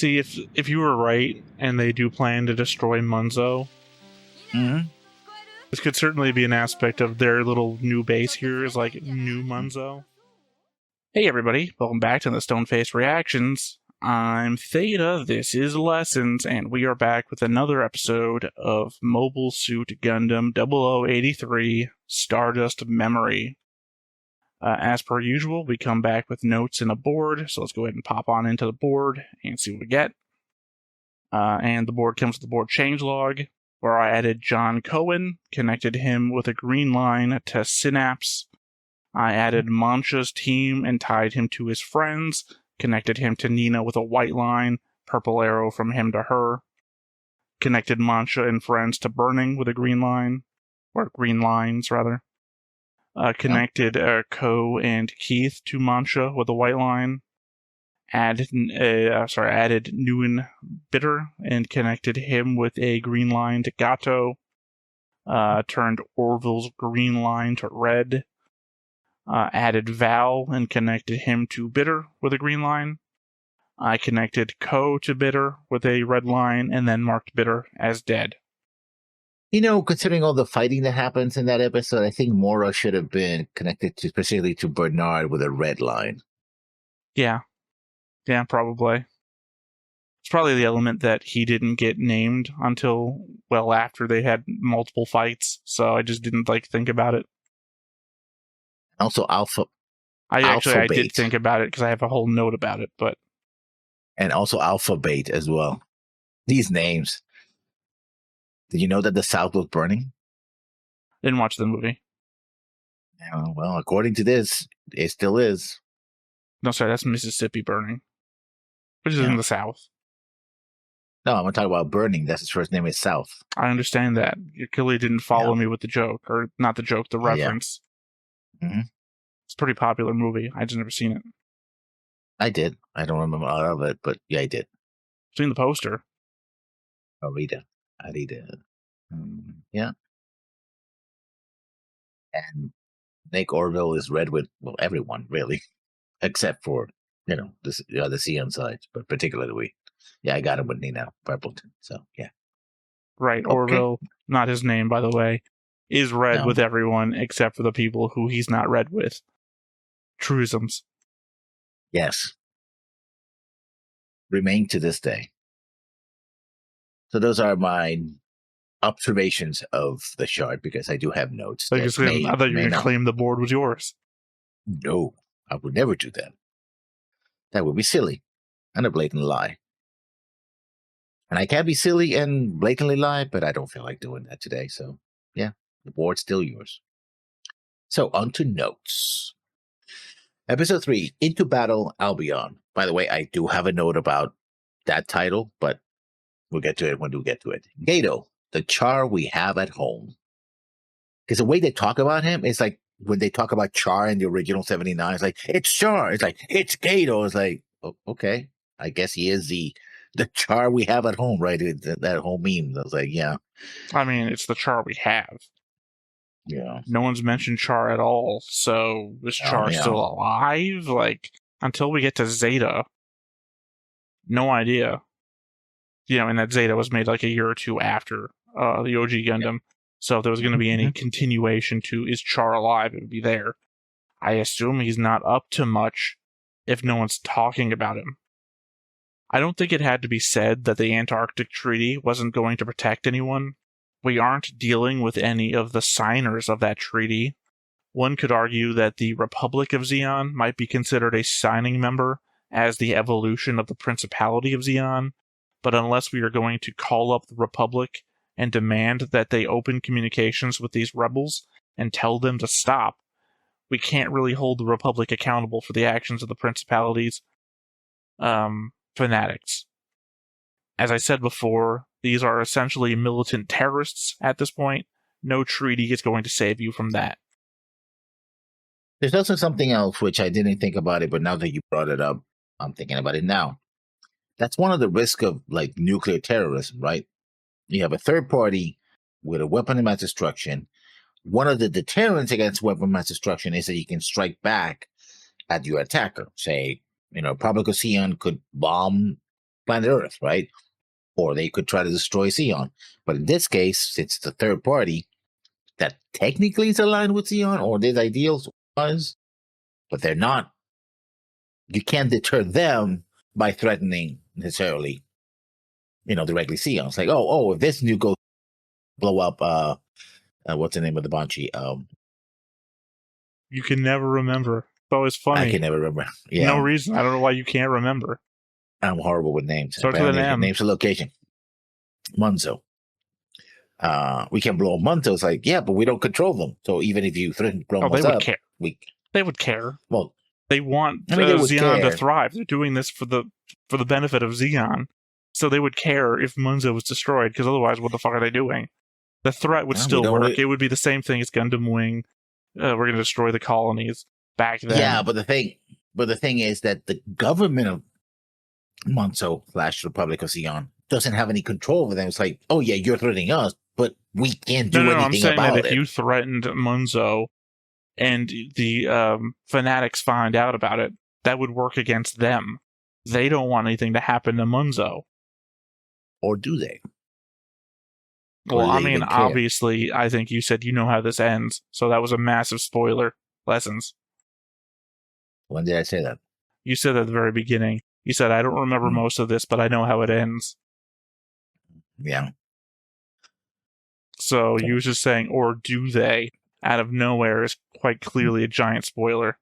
See, if you were right and they do plan to destroy Munzo, this could certainly be an aspect of their little new base here, is like new Munzo. Hey everybody, welcome back to the Stoneface Reactions. I'm Theta, this is Lessons, and we are back with another episode of Mobile Suit Gundam 0083 Stardust Memory. As per usual, we come back with notes and a board, so let's go ahead and pop on into the board and see what we get. And the board comes with the board changelog, where I added John Cohen, connected him with a green line to Synapse. I added Mancha's team and tied him to his friends, connected him to Nina with a white line, purple arrow from him to her. Connected Mancha and friends to Burning with a green line, or green lines, rather. Connected Ko and Keith to Mancha with a white line. Added Nguyen Bitter and connected him with a green line to Gato. Turned Orville's green line to red. Added Val and connected him to Bitter with a green line. I connected Ko to Bitter with a red line and then marked Bitter as dead. You know, considering all the fighting that happens in that episode, I think Mora should have been connected to specifically to Bernard with a red line. Yeah, probably. It's probably the element that he didn't get named until well after they had multiple fights, so I just didn't think about it. Also, I did think about it because I have a whole note about it, but and also Alpha Bait as well. These names. Did you know that the South was burning? Didn't watch the movie. Yeah, well, according to this, it still is. No, sorry, that's Mississippi burning, which is in the South. No, I'm talking about Burning. That's his first name is South. I understand that. You clearly didn't follow me with the joke, or not the joke, the reference. Yeah. Mm-hmm. It's a pretty popular movie. I just never seen it. I did. I don't remember all of it, but yeah, I did. Seen the poster. Arita. Yeah. And Nick Orville is red with, well, everyone, really. Except for, the CN sides, but particularly I got him with Nina Purpleton, so yeah. Right, okay. Orville, not his name, by the way, is red with everyone except for the people who he's not red with. Truisms. Yes. Remain to this day. So those are my observations of the shard, because I do have notes. I thought you were going to claim the board was yours. No, I would never do that. That would be silly and a blatant lie. And I can be silly and blatantly lie, but I don't feel like doing that today. So, yeah, the board's still yours. So, on to notes. Episode 3, Into Battle Albion. By the way, I do have a note about that title, but we'll get to it when we get to it. Gato, the Char we have at home. Because the way they talk about him is like when they talk about Char in the original 79, it's like, it's Char. It's like, it's Gato. It's like, oh, okay. I guess he is the Char we have at home, right? That whole meme. I was like, yeah. I mean, it's the Char we have. Yeah. No one's mentioned Char at all. So is Char still alive? Until we get to Zeta, no idea. And that Zeta was made a year or two after the OG Gundam. So if there was going to be any continuation to is Char alive, it would be there. I assume he's not up to much if no one's talking about him. I don't think it had to be said that the Antarctic Treaty wasn't going to protect anyone. We aren't dealing with any of the signers of that treaty. One could argue that the Republic of Zeon might be considered a signing member as the evolution of the Principality of Zeon. But unless we are going to call up the Republic and demand that they open communications with these rebels and tell them to stop, we can't really hold the Republic accountable for the actions of the Principality's fanatics. As I said before, these are essentially militant terrorists at this point. No treaty is going to save you from that. There's also something else which I didn't think about it, but now that you brought it up, I'm thinking about it now. That's one of the risks of nuclear terrorism, right? You have a third party with a weapon of mass destruction. One of the deterrents against weapon of mass destruction is that you can strike back at your attacker. Say, Republic of Zeon could bomb planet Earth, right? Or they could try to destroy Zeon. But in this case, since it's a third party that technically is aligned with Zeon or their ideals was, but they're not, you can't deter them by threatening necessarily, directly Zeon. It's like, if this new goes blow up, what's the name of the Banshee? You can never remember. It's always funny. I can never remember. Yeah. No reason. I don't know why you can't remember. I'm horrible with names. Starts with an M. Names a location. Munzo. We can blow up Munzo. It's like, yeah, but we don't control them. So even if you threaten to blow them they would up, care. They would care. Well, they want Zeon to thrive. They're doing this for the benefit of Zeon. So they would care if Munzo was destroyed, because otherwise, what the fuck are they doing? The threat would still work. It would be the same thing as Gundam Wing. We're going to destroy the colonies back then. Yeah, but the thing is that the government of Munzo / Republic of Zeon doesn't have any control over them. It's like, oh yeah, you're threatening us, but we can't do anything I'm saying about that if you threatened Munzo and the fanatics find out about it, that would work against them. They don't want anything to happen to Munzo. Or do they? Well, I mean, obviously, I think you said you know how this ends, so that was a massive spoiler. Lessons. When did I say that? You said at the very beginning. You said, I don't remember most of this, but I know how it ends. Yeah. So you was just saying, or do they, out of nowhere, is quite clearly a giant spoiler.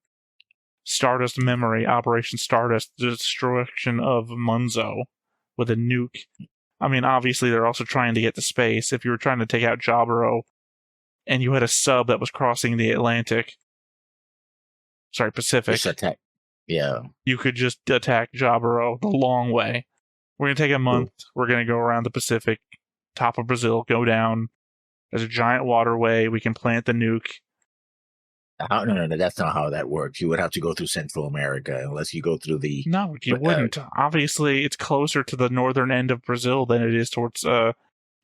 Stardust Memory, Operation Stardust, the destruction of Munzo with a nuke. I mean, obviously, they're also trying to get to space. If you were trying to take out Jaburo, and you had a sub that was crossing the Pacific. Just attack. Yeah. You could just attack Jaburo the long way. We're going to take a month. We're going to go around the Pacific, top of Brazil, go down. There's a giant waterway. We can plant the nuke. No, that's not how that works. You would have to go through Central America unless you go through the... No, you wouldn't. Obviously, it's closer to the northern end of Brazil than it is towards the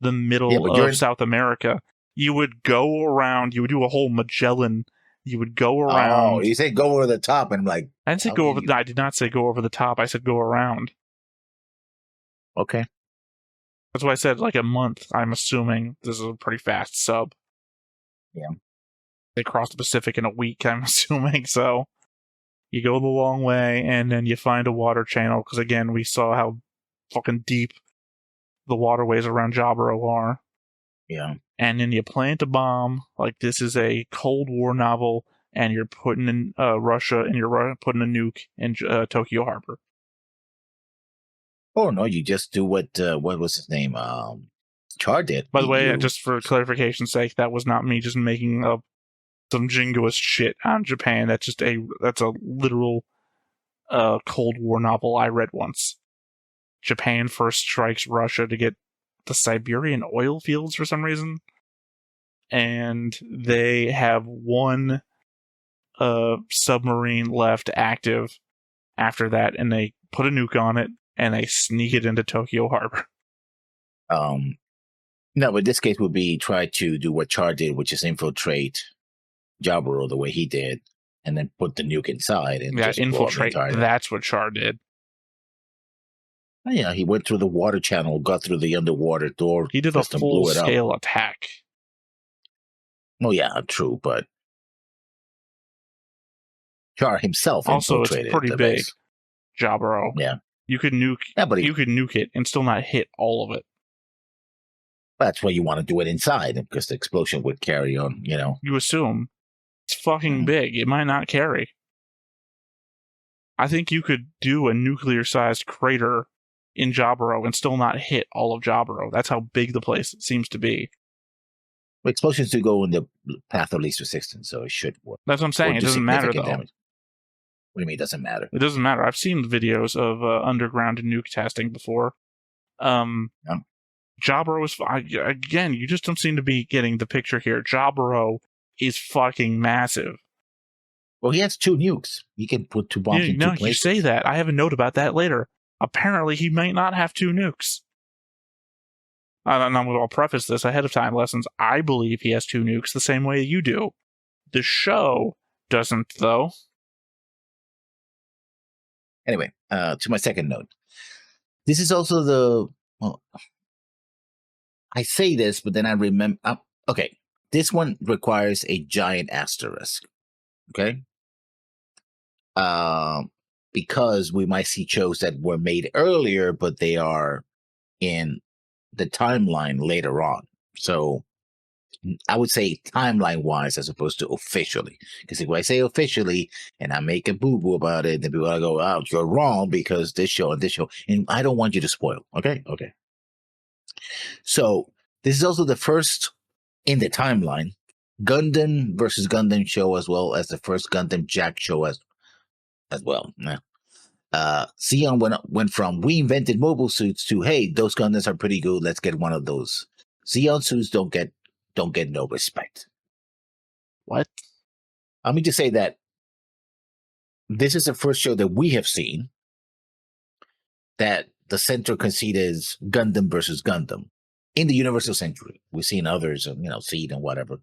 middle of South America. You would go around. You would do a whole Magellan. You would go around. Oh, you say go over the top, and I'm like... I didn't say go over... I did not say go over the top. I said go around. Okay. That's why I said like a month. I'm assuming this is a pretty fast sub. Yeah. They crossed the Pacific in a week, I'm assuming. So you go the long way, and then you find a water channel, because again, we saw how fucking deep the waterways around Jaburo are. Yeah. And then you plant a bomb, like this is a Cold War novel, and you're putting in Russia, and you're putting a nuke in Tokyo Harbor. Oh no, you just do what was his name? Char did. By the way, just for clarification's sake, that was not me just making up some jingoist shit on Japan. That's a literal Cold War novel I read once. Japan first strikes Russia to get the Siberian oil fields for some reason, and they have one submarine left active after that, and they put a nuke on it, and they sneak it into Tokyo Harbor. No, but this case would be try to do what Char did, which is infiltrate Jaburo the way he did, and then put the nuke inside. And just infiltrate. That's what Char did. Yeah, he went through the water channel, got through the underwater door. He did a full-scale attack. Oh yeah, true, but Char himself also infiltrated. It's pretty big. Jaburo. Yeah, you could nuke. Yeah, but you could nuke it and still not hit all of it. That's why you want to do it inside, because the explosion would carry on. You assume it's fucking big. It might not carry. I think you could do a nuclear-sized crater in Jaburo and still not hit all of Jaburo. That's how big the place seems to be. Explosions do go in the path of least resistance, so it should work. That's what I'm saying. It doesn't matter, though. Damage. What do you mean it doesn't matter? It doesn't matter. I've seen videos of underground nuke testing before. Yeah. Jaburo is... Again, you just don't seem to be getting the picture here. Jaburo is fucking massive. Well, he has 2 nukes. He can put 2 bombs in 2 places. You say that. I have a note about that later. Apparently, he might not have 2 nukes. And I'll preface this ahead of time, Lessons. I believe he has 2 nukes the same way you do. The show doesn't, though. Anyway, to my second note. This is also the. Well, I say this, but then I remember. Okay, this one requires a giant asterisk. Okay. Because we might see shows that were made earlier, but they are in the timeline later on. So I would say timeline wise as opposed to officially. Because if I say officially and I make a boo boo about it, then people will go, oh, you're wrong because this show and this show. And I don't want you to spoil. Okay. Okay. So this is also the first in the timeline Gundam versus Gundam show, as well as the first Gundam Jack show as well. Sion went from we invented mobile suits to hey, those Gundams are pretty good. Let's get one of those. Sion suits don't get no respect. What? I mean to say that this is the first show that we have seen that the central conceit is Gundam versus Gundam. In the Universal Century, we've seen others, Seed and whatever.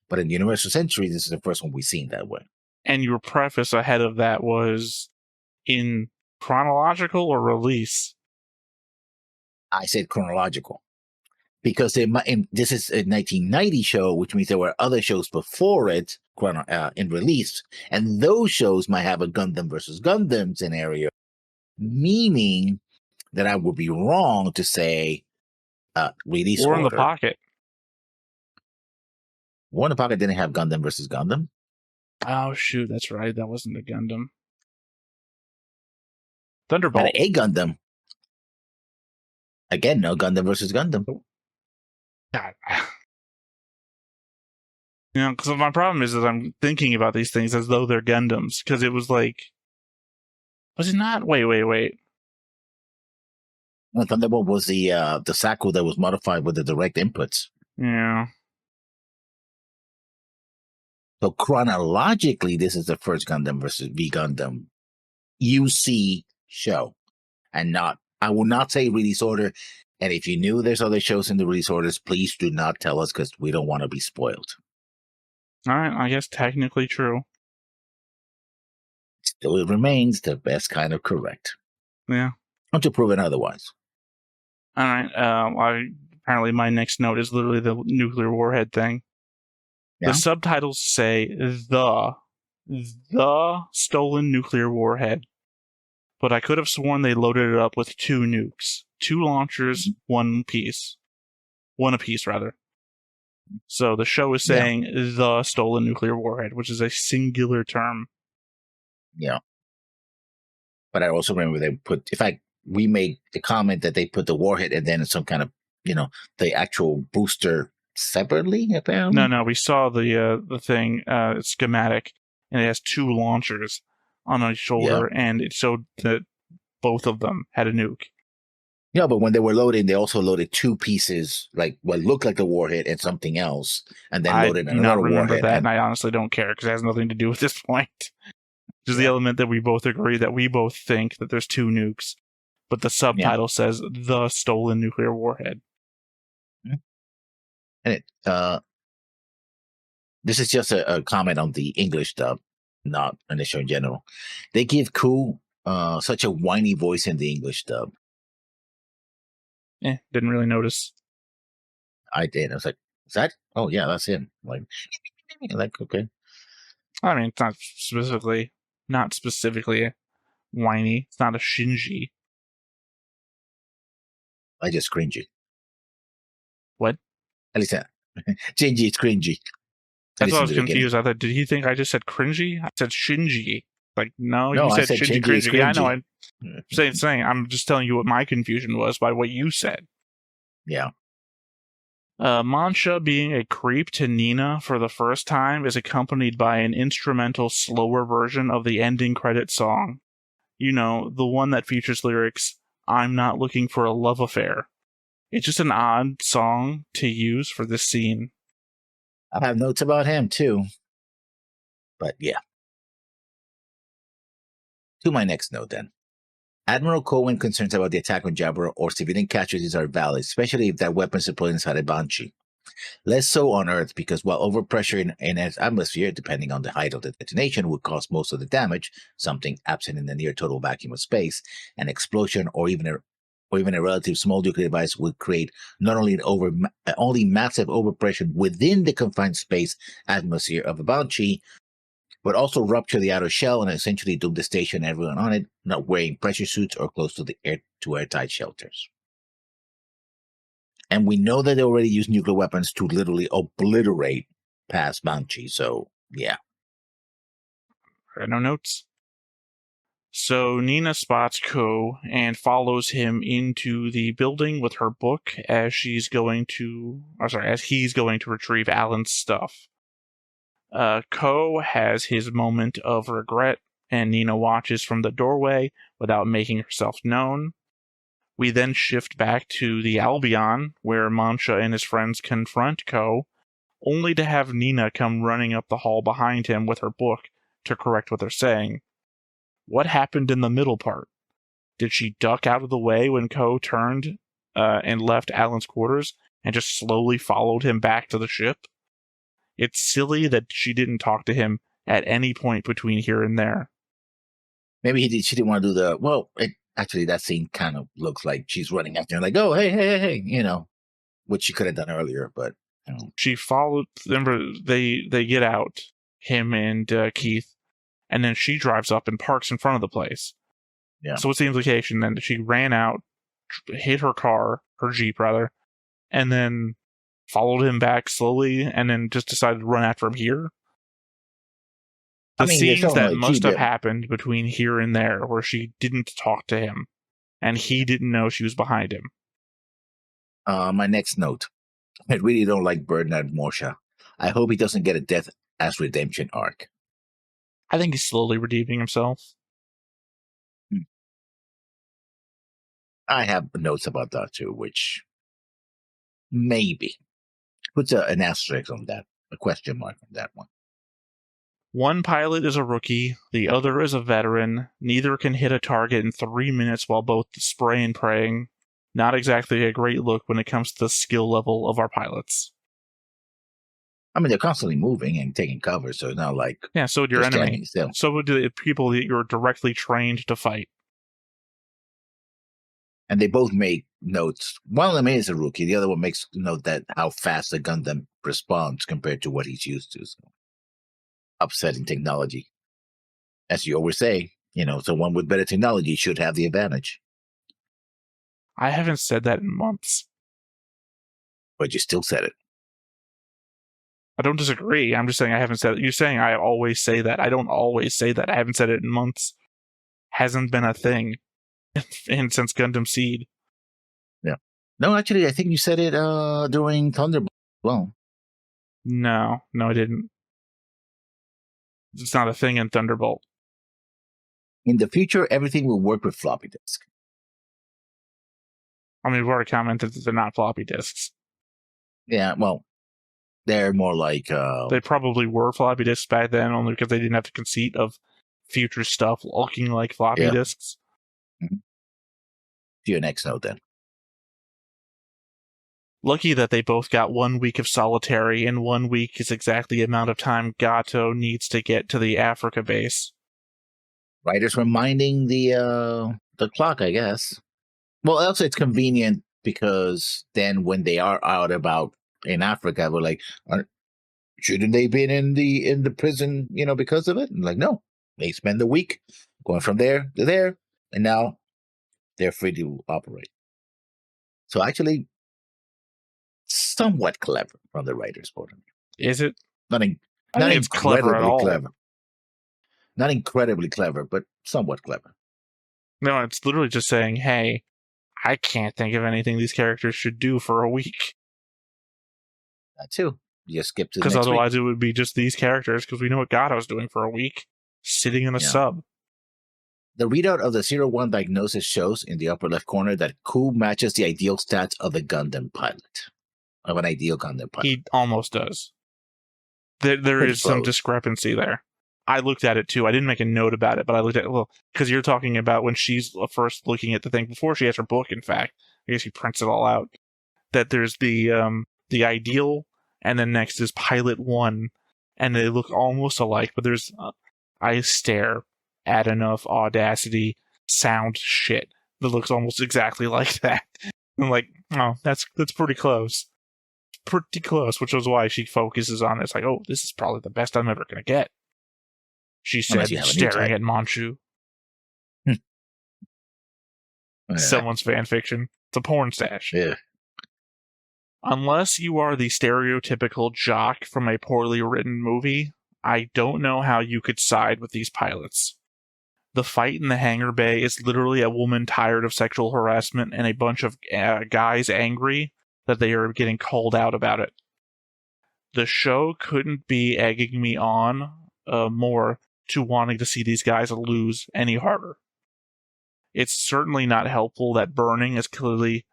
But in the Universal Century, this is the first one we've seen that way. And your preface ahead of that was in chronological or release? I said chronological. Because this is a 1990 show, which means there were other shows before it in release. And those shows might have a Gundam versus Gundam scenario, meaning that I would be wrong to say release War order. in the Pocket. War in the Pocket didn't have Gundam versus Gundam. Oh, shoot, that's right. That wasn't a Gundam. Thunderbolt. Had a Gundam. Again, no Gundam versus Gundam. God. Because my problem is that I'm thinking about these things as though they're Gundams. Because it was like... Was it not? Wait. No, Thunderbolt was the zaku that was modified with the direct inputs. Yeah. So chronologically, this is the first Gundam versus V Gundam UC show, and not. I will not say release order. And if you knew there's other shows in the release orders, please do not tell us because we don't want to be spoiled. All right, I guess technically true. Still, it remains the best kind of correct. Yeah. Until proven otherwise. All right. Apparently, my next note is literally the nuclear warhead thing. Yeah? The subtitles say the stolen nuclear warhead. But I could have sworn they loaded it up with 2 nukes. 2 launchers, 1 apiece. 1 apiece, rather. So the show is saying the stolen nuclear warhead, which is a singular term. Yeah. But I also remember they put, in fact, we made the comment that they put the warhead and then some kind of, the actual booster separately, apparently. No, we saw the thing, schematic, and it has 2 launchers on each shoulder, and it showed that both of them had a nuke. Yeah, but when they were loading, they also loaded 2 pieces, like what looked like the warhead and something else, and then loaded another warhead. I do not remember that, and I honestly don't care because it has nothing to do with this point. Just the element that we both agree that we both think that there's 2 nukes, but the subtitle says the stolen nuclear warhead. And this is just a comment on the English dub, not on the show in general. They give Ku such a whiny voice in the English dub. Didn't really notice. I did. I was like, is that? Oh, yeah, that's him. Like, okay. I mean, it's not specifically whiny. It's not a Shinji. I just cringy. What? At least Shinji is cringy. That's why I was confused. I thought, did he think I just said cringy? I said Shinji. Like, no, you said Shinji cringy. Yeah, I know. I'm saying. I'm just telling you what my confusion was by what you said. Yeah. Mancha being a creep to Nina for the first time is accompanied by an instrumental, slower version of the ending credit song. The one that features lyrics, "I'm not looking for a love affair." It's just an odd song to use for this scene. I have notes about him, too. But, yeah. To my next note, then. Admiral Cohen concerns about the attack on Jabra or civilian casualties are valid, especially if that weapon deployed inside a Banshee. Less so on Earth, because while overpressure in its atmosphere, depending on the height of the detonation, would cause most of the damage, something absent in the near total vacuum of space, an explosion or even or even a relative small nuclear device would create not only only massive overpressure within the confined space atmosphere of a bounty, but also rupture the outer shell and essentially doom the station and everyone on it, not wearing pressure suits or close to the airtight shelters. And we know that they already use nuclear weapons to literally obliterate past bounty. So yeah. No notes. So Nina spots Ko and follows him into the building with her book as he's going to retrieve Alan's stuff. Ko has his moment of regret, and Nina watches from the doorway without making herself known. We then shift back to the Albion, where Mancha and his friends confront Ko, only to have Nina come running up the hall behind him with her book to correct what they're saying. What happened in the middle part? Did she duck out of the way when Ko turned and left Alan's quarters and just slowly followed him back to the ship? It's silly that she didn't talk to him at any point between here and there. Maybe she didn't want to do actually, that scene kind of looks like she's running after him, like, oh, hey, which she could have done earlier, but she followed. Remember, they get out, him and Keith, and then she drives up and parks in front of the place. Yeah. So what's the implication then? She ran out, hit her Jeep rather, and then followed him back slowly, and then just decided to run after him here. The scenes that must have happened between here and there, where she didn't talk to him, and he didn't know she was behind him. My next note. I really don't like Bernard Morsha. I hope he doesn't get a death as redemption arc. I think he's slowly redeeming himself. I have notes about that too, which maybe puts an asterisk on that, a question mark on that one. One pilot is a rookie, the other is a veteran. Neither can hit a target in 3 minutes while both spray and praying. Not exactly a great look when it comes to the skill level of our pilots. I mean, they're constantly moving and taking cover, so it's not like... Yeah, so would your enemy. So would the people that you're directly trained to fight. And they both make notes. One of them is a rookie. The other one makes note that how fast the Gundam responds compared to what he's used to. So, upsetting technology. As you always say, someone with better technology should have the advantage. I haven't said that in months. But you still said it. I don't disagree. I'm just saying I haven't said it. You're saying I always say that. I don't always say that. I haven't said it in months. Hasn't been a thing since Gundam Seed. Yeah. No, actually, I think you said it during Thunderbolt. Well, no, I didn't. It's not a thing in Thunderbolt. In the future, everything will work with floppy disk. I mean, we've already commented that they're not floppy disks. Yeah, well, they're more like... they probably were floppy disks back then, only because they didn't have the conceit of future stuff looking like floppy disks. Mm-hmm. To your next note, then. Lucky that they both got 1 week of solitary, and 1 week is exactly the amount of time Gato needs to get to the Africa base. Writers reminding the clock, I guess. Well, also it's convenient because then when they are out about in Africa, we're like, shouldn't they been in the prison, because of it? And like, no, they spend the week going from there to there, and now they're free to operate. So actually, somewhat clever from the writers' point of view. Is it? Not it's clever at all. Clever. Not incredibly clever, but somewhat clever. No, it's literally just saying, hey, I can't think of anything these characters should do for a week. That too. You skip to the because next otherwise week. It would be just these characters, because we know what Gato's doing for a week, sitting in a sub. The readout of the 0-1 diagnosis shows in the upper left corner that Ku matches the ideal stats of a Gundam pilot. Of an ideal Gundam pilot. He almost does. There is some discrepancy there. I looked at it too. I didn't make a note about it, but I looked at it, because you're talking about when she's first looking at the thing, before she has her book, in fact. I guess she prints it all out. That there's the ideal, and then next is Pilot 1, and they look almost alike, but I stare at enough Audacity sound shit. that looks almost exactly like that. I'm like, oh, that's pretty close. Pretty close, which is why she focuses on it. It's like, oh, this is probably the best I'm ever going to get. She said, staring at Manchu. Someone's fan fiction. It's a porn stash. Yeah. Unless you are the stereotypical jock from a poorly written movie, I don't know how you could side with these pilots. The fight in the hangar bay is literally a woman tired of sexual harassment and a bunch of guys angry that they are getting called out about it. The show couldn't be egging me on more to wanting to see these guys lose any harder. It's certainly not helpful that Burning is clearly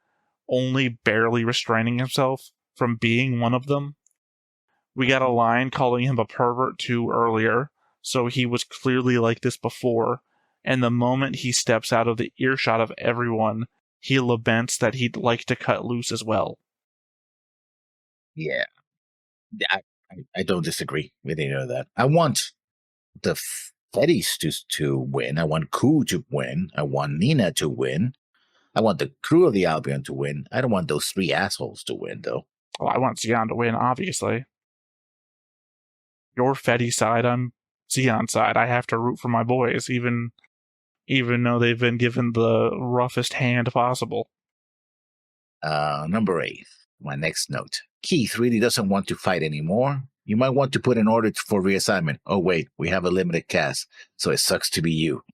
only barely restraining himself from being one of them. We got a line calling him a pervert too earlier, so he was clearly like this before, and the moment he steps out of the earshot of everyone, he laments that he'd like to cut loose as well. Yeah. I don't disagree with any of that. I want the Fetties to win. I want Ku to win. I want Nina to win. I want the crew of the Albion to win. I don't want those three assholes to win, though. Well, I want Zeon to win, obviously. Your Fetty side, I'm Zeon side. I have to root for my boys, even though they've been given the roughest hand possible. Number 8, my next note. Keith really doesn't want to fight anymore. You might want to put an order for reassignment. Oh, wait, we have a limited cast, so it sucks to be you.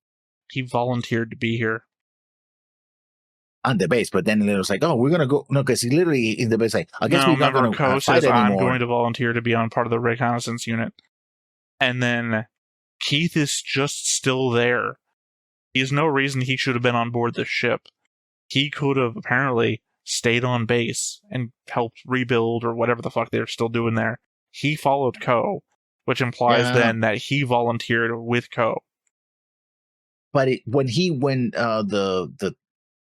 He volunteered to be here. On the base, but then it was like, oh, we're going to go. No, because he literally in the base, like, I guess we're not going to fight anymore. I'm going to volunteer to be on part of the reconnaissance unit. And then Keith is just still there. There's no reason he should have been on board the ship. He could have apparently stayed on base and helped rebuild or whatever the fuck they're still doing there. He followed Ko, which implies then that he volunteered with Ko. But when the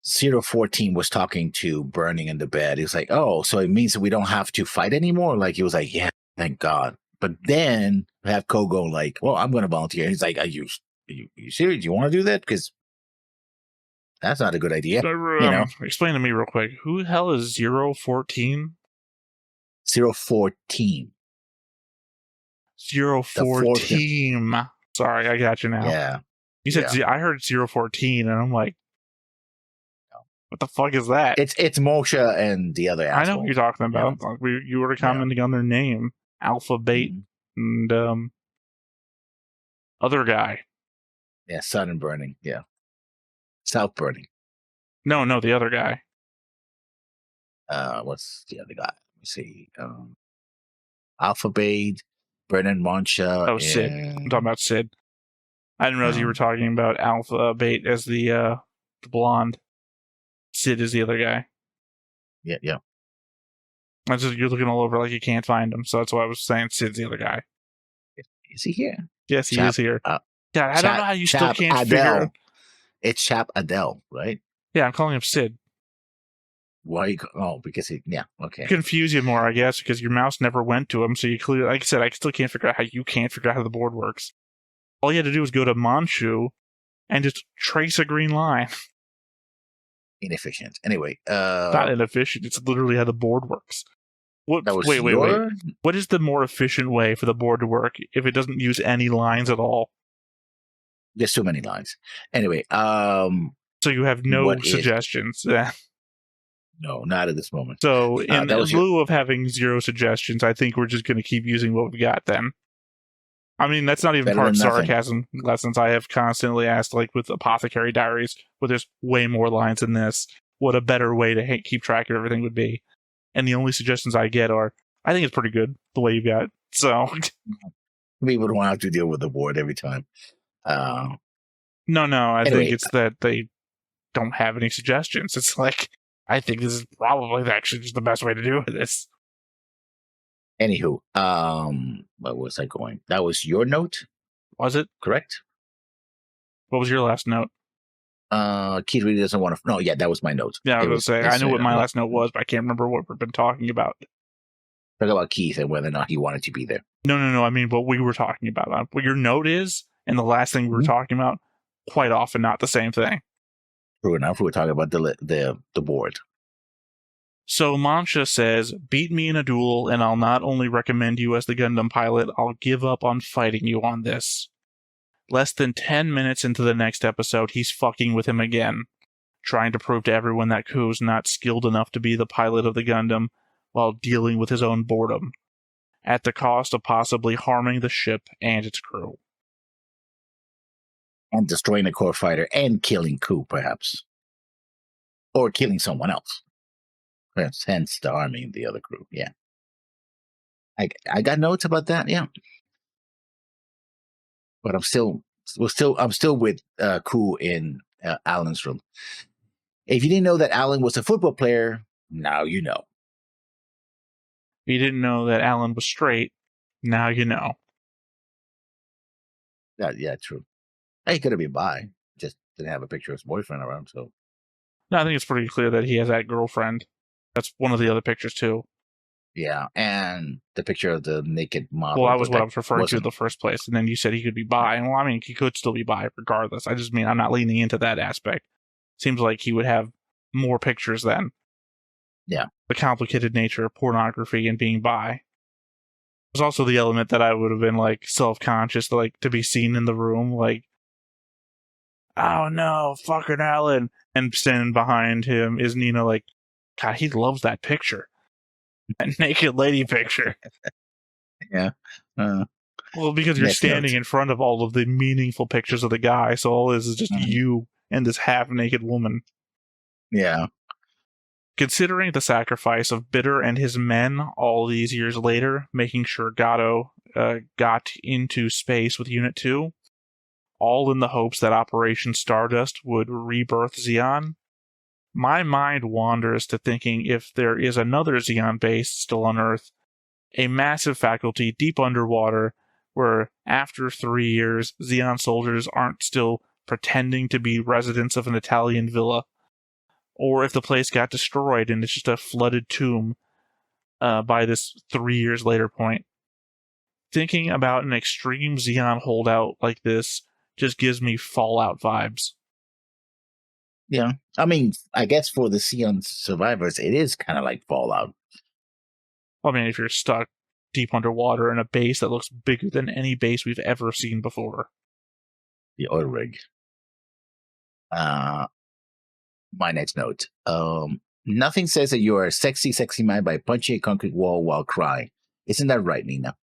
014 was talking to Burning in the bed, he was like, oh, so it means that we don't have to fight anymore? Like, he was like, yeah, thank God. But then have Ko go like, well, I'm going to volunteer. He's like, are you serious? Do you want to do that? Because that's not a good idea. Explain to me real quick. Who the hell is 014? 014. 014. Sorry, I got you now. Yeah. You said I heard 014, and I'm like, what the fuck is that? It's Moshe and the other asshole. I know what you're talking about. Yeah. You were commenting on their name. Alpha, Bait, and other guy. Yeah, Sun and Burning. Yeah. South Burning. No, the other guy. What's the other guy? Let me see. Alpha Bait, Brennan Monsha. Oh, Sid. I'm talking about Sid. I didn't realize you were talking about Alpha Bait as the blonde. Sid is the other guy. Yeah. That's just, you're looking all over like you can't find him, so that's why I was saying Sid's the other guy. Is he here? Yes, he is here. God, I don't know how you still can't Adele. figure out. It's Chap Adele, right? Yeah, I'm calling him Sid. Why? Because okay. Confuse you more, I guess, because your mouse never went to him, so you clearly, like I said, I still can't figure out how you can't figure out how the board works. All you had to do was go to Manchu and just trace a green line. Inefficient. Anyway, not inefficient. It's literally how the board works. Wait. What is the more efficient way for the board to work if it doesn't use any lines at all? There's too many lines. Anyway, so you have no suggestions. No, not at this moment. So in lieu of having 0 suggestions, I think we're just going to keep using what we've got then. I mean, that's not even part sarcasm lessons. I have constantly asked, like with Apothecary Diaries, where there's way more lines than this, what a better way to keep track of everything would be. And the only suggestions I get are, I think it's pretty good the way you've got it. So we would want to have to deal with the board every time. No, I think it's that they don't have any suggestions. It's like, I think this is probably actually just the best way to do this. Anywho, where was I going? That was your note? Was it? Correct? What was your last note? Keith really doesn't want to... No, yeah, that was my note. Yeah, I was going to say, I knew what my last note was, but I can't remember what we've been talking about. Talk about Keith and whether or not he wanted to be there. No, I mean, what we were talking about. What your note is, and the last thing we were talking about, quite often not the same thing. True enough, we were talking about the board. So Mancha says, beat me in a duel and I'll not only recommend you as the Gundam pilot, I'll give up on fighting you on this. Less than 10 minutes into the next episode, he's fucking with him again, trying to prove to everyone that Ku's not skilled enough to be the pilot of the Gundam while dealing with his own boredom, at the cost of possibly harming the ship and its crew. And destroying the core fighter and killing Ku, perhaps. Or killing someone else. Hence the army and the other crew, yeah. I got notes about that, yeah. But I'm still with Ku in Alan's room. If you didn't know that Alan was a football player, now you know. If you didn't know that Alan was straight, now you know. Yeah, true. He could have been bi, just didn't have a picture of his boyfriend around, so. No, I think it's pretty clear that he has that girlfriend. That's one of the other pictures too. Yeah, and the picture of the naked model. Well, that was what I was referring to in the first place. And then you said he could be bi. And well, I mean, he could still be bi regardless. I just mean I'm not leaning into that aspect. Seems like he would have more pictures then. Yeah. The complicated nature of pornography and being bi. There's also the element that I would have been like self-conscious, like to be seen in the room, like, oh no, fucking Alan. And standing behind him is Nina, like, God, he loves that picture. That naked lady picture. Yeah. Well, because you're standing in front of all of the meaningful pictures of the guy, so all this is just you and this half-naked woman. Yeah. Considering the sacrifice of Bitter and his men all these years later, making sure Gato got into space with Unit 2, all in the hopes that Operation Stardust would rebirth Zeon, my mind wanders to thinking if there is another Zeon base still on Earth, a massive faculty deep underwater, where after 3 years, Zeon soldiers aren't still pretending to be residents of an Italian villa, or if the place got destroyed and it's just a flooded tomb by this 3 years later point. Thinking about an extreme Zeon holdout like this just gives me Fallout vibes. Yeah. I mean, I guess for the Zeon survivors, it is kind of like Fallout. I mean, if you're stuck deep underwater in a base that looks bigger than any base we've ever seen before. The oil rig. My next note. Nothing says that you're a sexy, sexy man by punching a concrete wall while crying. Isn't that right, Nina?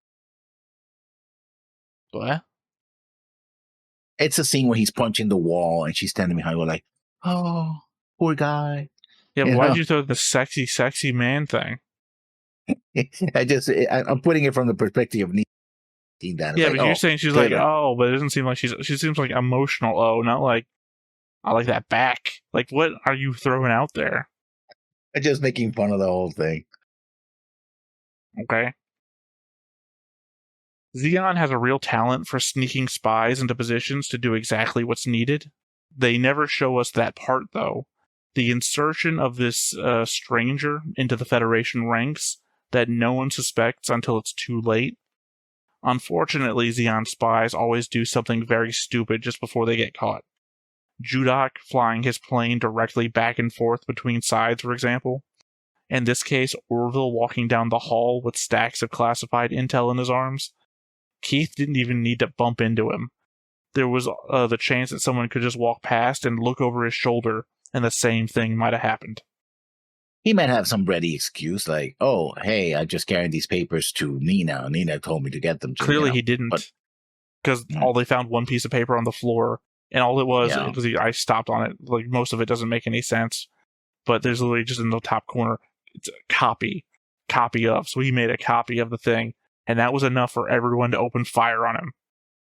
What? It's a scene where he's punching the wall and she's standing behind him like, oh, poor guy. Yeah, but why'd you throw the sexy, sexy man thing? I'm putting it from the perspective of Nina. Yeah, but you're saying she's like, oh, but it doesn't seem like she seems like emotional, oh, not like, I like that back. Like, what are you throwing out there? I'm just making fun of the whole thing. Okay. Zeon has a real talent for sneaking spies into positions to do exactly what's needed. They never show us that part, though. The insertion of this stranger into the Federation ranks that no one suspects until it's too late. Unfortunately, Zeon spies always do something very stupid just before they get caught. Judak flying his plane directly back and forth between sides, for example. In this case, Orville walking down the hall with stacks of classified intel in his arms. Keith didn't even need to bump into him. There was the chance that someone could just walk past and look over his shoulder, and the same thing might have happened. He might have some ready excuse like, oh, hey, I just carried these papers to Nina. Nina told me to get them to Clearly he didn't. Because all they found one piece of paper on the floor, and all it was, I stopped on it, like most of it doesn't make any sense, but there's literally just in the top corner, it's a copy of, so he made a copy of the thing, and that was enough for everyone to open fire on him.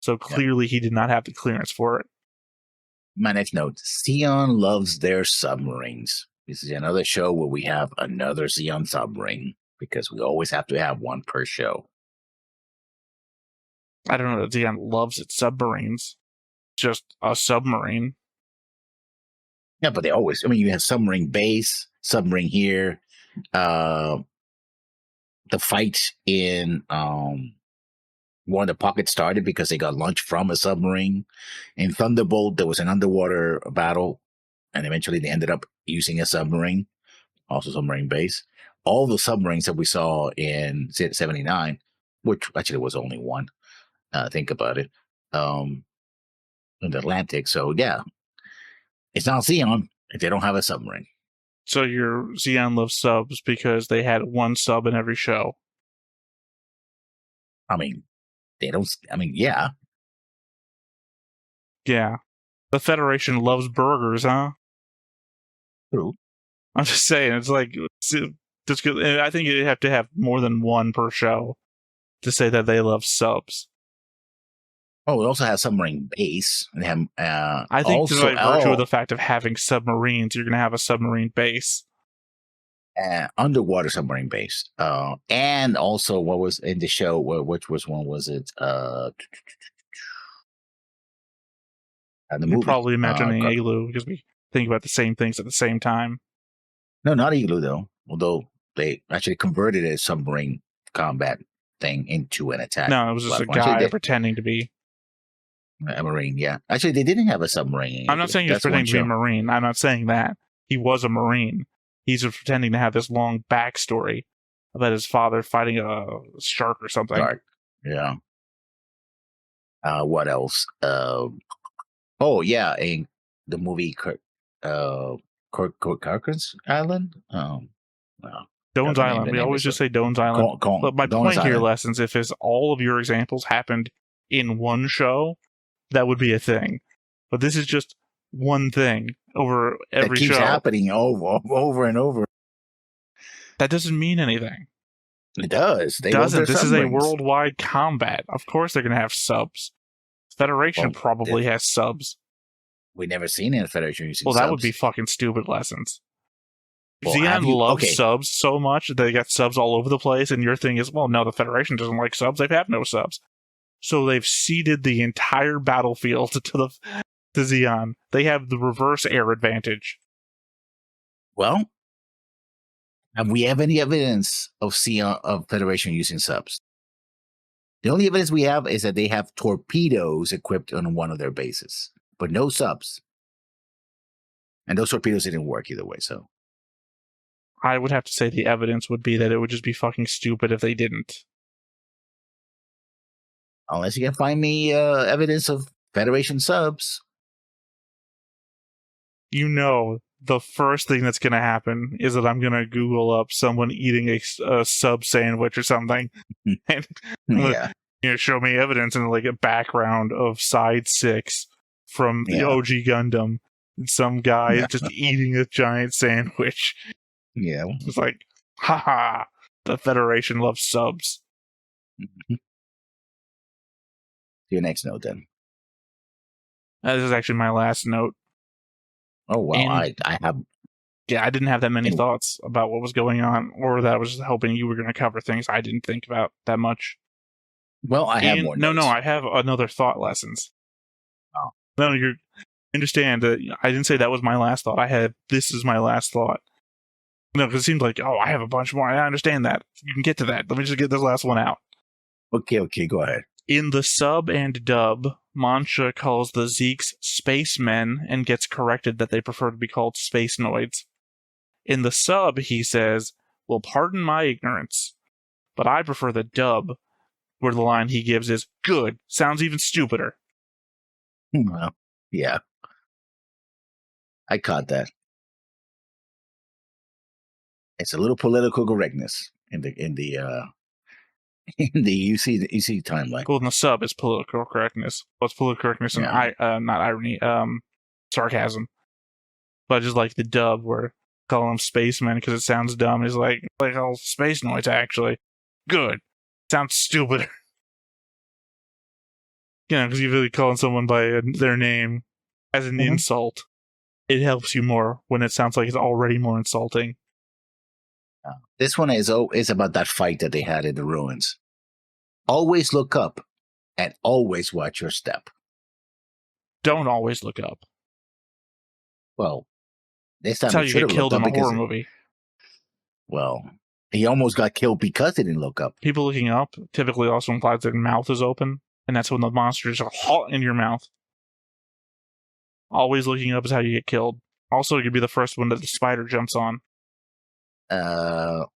So clearly he did not have the clearance for it. My next note, Zeon loves their submarines. This is another show where we have another Zeon submarine, because we always have to have one per show. I don't know that Zeon loves its submarines. Just a submarine. Yeah, but they always, you have submarine base, submarine here, the fight in War in the Pocket started because they got launched from a submarine. In Thunderbolt, there was an underwater battle, and eventually they ended up using a submarine, also submarine base. All the submarines that we saw in 79, which actually was only one, think about it, in the Atlantic. So yeah, it's not Xeon if they don't have a submarine. So your Xeon loves subs because they had one sub in every show. I mean, they don't. I mean, yeah. Yeah. The Federation loves burgers, huh? True. I'm just saying, it's like, just, I think you have to have more than one per show to say that they love subs. Oh, it also has submarine base. They have, I think also, just by virtue of the fact of having submarines, you're going to have a submarine base. Underwater submarine base. And also what was in the show, which one was it? The movie. Probably imagining Igloo because we think about the same things at the same time. No, not Igloo though. Although they actually converted a submarine combat thing into an attack. No, it was just a guy pretending to be a marine. Yeah, actually, they didn't have a submarine. I'm not saying he was pretending to be a marine. I'm not saying that he was a marine. He's just pretending to have this long backstory about his father fighting a shark or something. Shark. Yeah. What else? Oh yeah, in the movie Corcoran's Island. Doan's Island. We always just say Doan's Island. But my point here, Lessons, if all of your examples happened in one show, that would be a thing. But this is just one thing over every show. It keeps happening over and over. That doesn't mean anything. It does. It doesn't. This is a worldwide combat. Of course they're going to have subs. Federation probably has subs. We never seen any Federation using subs. Well, that would be fucking stupid, Lessons. Xeon loves subs so much they got subs all over the place, and your thing is, well, no, the Federation doesn't like subs. They have no subs. So they've ceded the entire battlefield to Xeon. They have the reverse air advantage. Well, have we have any evidence of Federation using subs? The only evidence we have is that they have torpedoes equipped on one of their bases, but no subs. And those torpedoes didn't work either way, so. I would have to say the evidence would be that it would just be fucking stupid if they didn't. Unless you can find me evidence of Federation subs. You know, the first thing that's going to happen is that I'm going to Google up someone eating a sub sandwich or something. And show me evidence in like a background of Side 6 from the OG Gundam. And some guy is just eating a giant sandwich. Yeah. It's like, haha, the Federation loves subs. Your next note, then. This is actually my last note. Oh, wow. And I have... Yeah, I didn't have that many thoughts about what was going on, or that I was hoping you were going to cover things I didn't think about that much. Well, I have more notes. No, I have another thought, Lessons. Oh. No, you understand that I didn't say that was my last thought. I had, this is my last thought. No, because it seems like, I have a bunch more. I understand that. You can get to that. Let me just get this last one out. Okay, go ahead. In the sub and dub, Mancha calls the Zeeks spacemen and gets corrected that they prefer to be called space noids. In the sub, he says, well, pardon my ignorance, but I prefer the dub, where the line he gives is, good, sounds even stupider. Well, yeah. I caught that. It's a little political correctness in the UC timeline. Well, in the sub is political correctness. Well, it's political correctness and not irony, sarcasm. But just like the dub, where call them spacemen because it sounds dumb. It's like all space noids actually. Good. Sounds stupid. Because you're really calling someone by their name as an insult. It helps you more when it sounds like it's already more insulting. This one is about that fight that they had in the ruins. Always look up and always watch your step. Don't always look up. Well, this time that's how you get killed in a horror movie. Well, he almost got killed because he didn't look up. People looking up typically also implies their mouth is open, and that's when the monsters are hot in your mouth. Always looking up is how you get killed. Also, it could be the first one that the spider jumps on. Well,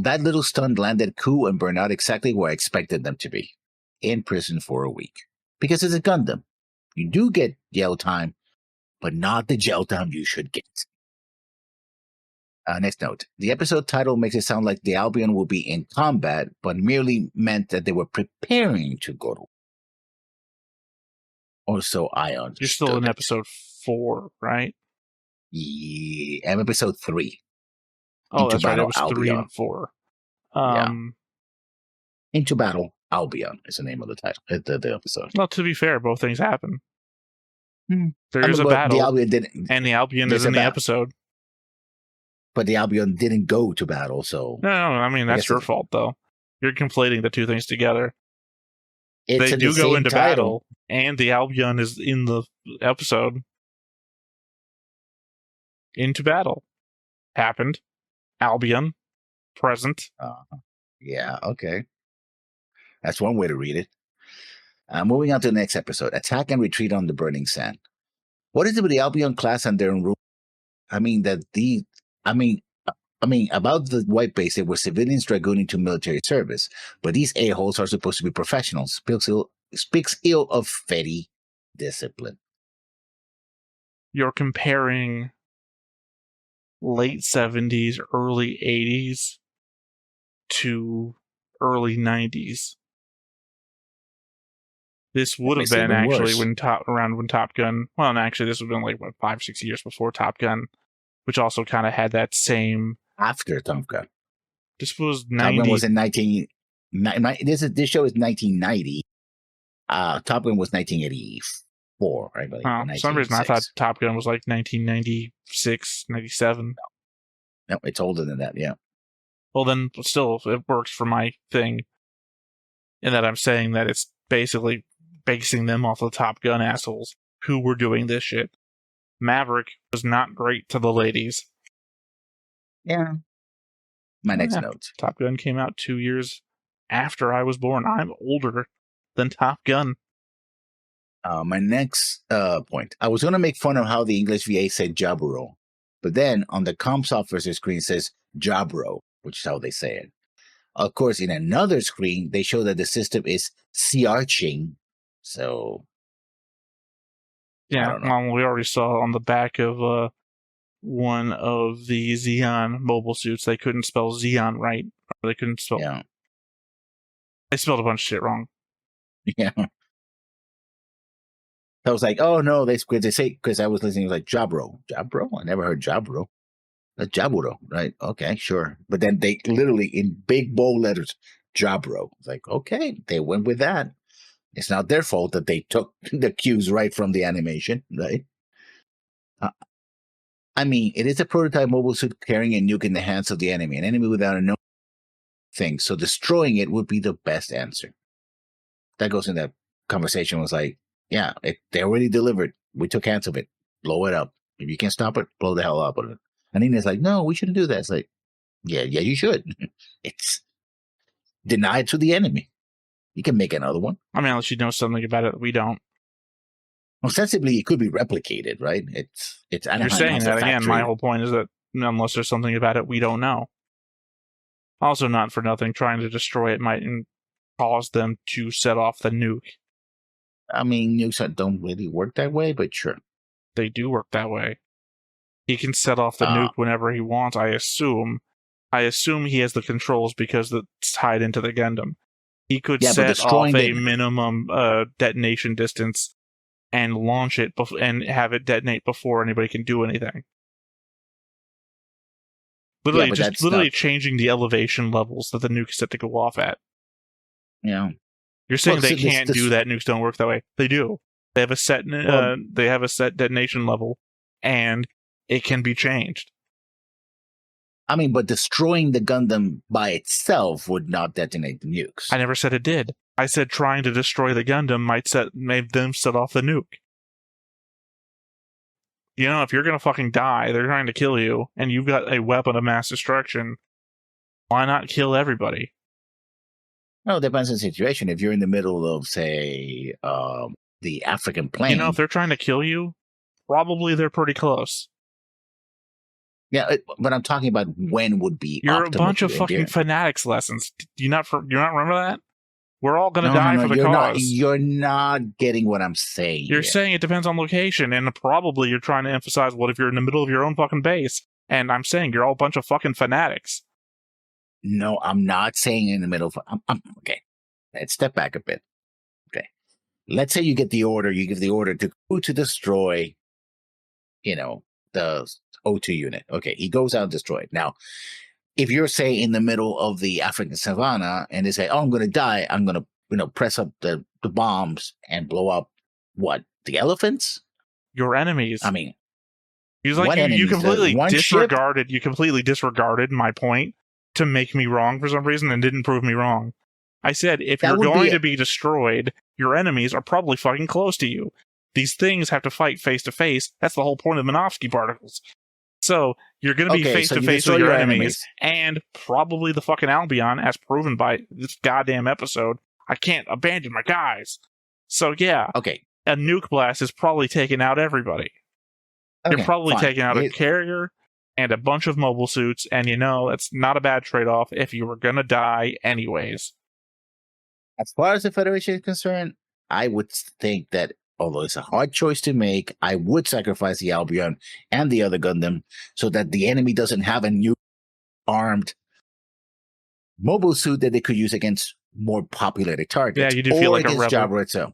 that little stunt landed Ku and Bernard exactly where I expected them to be. In prison for a week. Because it's a Gundam. You do get jail time, but not the jail time you should get. Next note. The episode title makes it sound like the Albion will be in combat, but merely meant that they were preparing to go to war. Or so I understood. You're still in episode 4, right? Yeah, I'm episode 3. Oh, that's right. It was 3 and 4. Into Battle Albion is the name of the title, the episode. Well, to be fair, both things happen. Hmm. There is a battle, the Albion didn't, and the Albion is in the episode. But the Albion didn't go to battle, so... No, I mean, that's your fault, though. You're conflating the two things together. They do go into battle, and the Albion is in the episode. Into battle. Happened. Albion. Present. Yeah, okay. That's one way to read it. Moving on to the next episode. Attack and retreat on the burning sand. What is it with the Albion class and their rule? About the white base, they were civilians dragooning to military service, but these a-holes are supposed to be professionals. Speaks ill of Fetty discipline. You're comparing late 70s, early 80s to early 90s. This would have been actually when Top Gun. Well, and actually, this would have been like 5-6 years before Top Gun, which also kind of had that same. After Top Gun. This was 90. Top Gun was in 19. This show is 1990. Top Gun was 1984, I believe. For some reason, I thought Top Gun was like 1996, 97. No, it's older than that. Yeah. Well, then still, it works for my thing. In that I'm saying that it's basically basing them off the Top Gun assholes who were doing this shit. Maverick was not great to the ladies. Yeah. My next note. Top Gun came out 2 years after I was born. I'm older than Top Gun. My next point. I was going to make fun of how the English VA said Jaburo, but then on the comp software screen it says Jabro, which is how they say it. Of course, in another screen, they show that the system is Siarching. So, yeah, we already saw on the back of one of the Xeon mobile suits, they couldn't spell Xeon right. Or they couldn't spell. Yeah. They spelled a bunch of shit wrong. Yeah. I was like, oh no, they say, because I was listening, like Jabro. Jabro? I never heard Jabro. That's Jaburo, right? Okay, sure. But then they literally, in big bold letters, Jabro. It's like, okay, they went with that. It's not their fault that they took the cues right from the animation, right? It is a prototype mobile suit carrying a nuke in the hands of the enemy, an enemy without a known thing. So destroying it would be the best answer. That goes in that conversation. Was like, yeah, they already delivered. We took hands of it. Blow it up. If you can't stop it, blow the hell up with it. And Nina's like, no, we shouldn't do that. It's like, yeah, you should. It's denied to the enemy. You can make another one. Unless you know something about it that we don't. Ostensibly, it could be replicated, right? It's Anaheim. You're saying that again. My whole point is that unless there's something about it we don't know. Also, not for nothing, trying to destroy it might cause them to set off the nuke. Nukes don't really work that way, but sure. They do work that way. He can set off the nuke whenever he wants, I assume. I assume he has the controls because it's tied into the Gundam. He could set off a minimum detonation distance and launch it and have it detonate before anybody can do anything. Literally changing the elevation levels that the nuke is set to go off at. Yeah. You're saying they can't do that, nukes don't work that way. They do. They have a set detonation level, and it can be changed. But destroying the Gundam by itself would not detonate the nukes. I never said it did. I said trying to destroy the Gundam made them set off the nuke. If you're gonna fucking die, they're trying to kill you, and you've got a weapon of mass destruction, why not kill everybody? Well, it depends on the situation. If you're in the middle of, say, the African plain... if they're trying to kill you, probably they're pretty close. Yeah, but I'm talking about when would be You're a optimal bunch to of fucking endear. fanatics lessons. Do you not remember that? We're all gonna No, die for the you're cause. You're not getting what I'm saying. You're saying it depends on location, and probably you're trying to emphasize what if you're in the middle of your own fucking base. And I'm saying you're all a bunch of fucking fanatics. No, I'm not saying in the middle of. Okay, let's step back a bit. Okay, let's say you get the order. You give the order to destroy, the O2 unit. Okay, he goes out and destroyed. Now, if you're, say, in the middle of the African savannah and they say, "Oh, I'm going to die," I'm going to, press up the bombs and blow up what? The elephants? Your enemies. I mean, he's like you completely disregarded. Ship? You completely disregarded my point to make me wrong for some reason and didn't prove me wrong. I said if you're going to be destroyed, your enemies are probably fucking close to you. These things have to fight face to face. That's the whole point of Minovsky particles. So you're going to be face to face with your enemies, and probably the fucking Albion, as proven by this goddamn episode. I can't abandon my guys. So yeah, okay, a nuke blast is probably taking out everybody. Okay, you're probably taking out a carrier and a bunch of mobile suits, and it's not a bad trade-off if you were going to die anyways. As far as the Federation is concerned, I would think that although it's a hard choice to make, I would sacrifice the Albion and the other Gundam so that the enemy doesn't have a new armed mobile suit that they could use against more populated targets. Yeah, you do feel like a rebel. Jabra itself.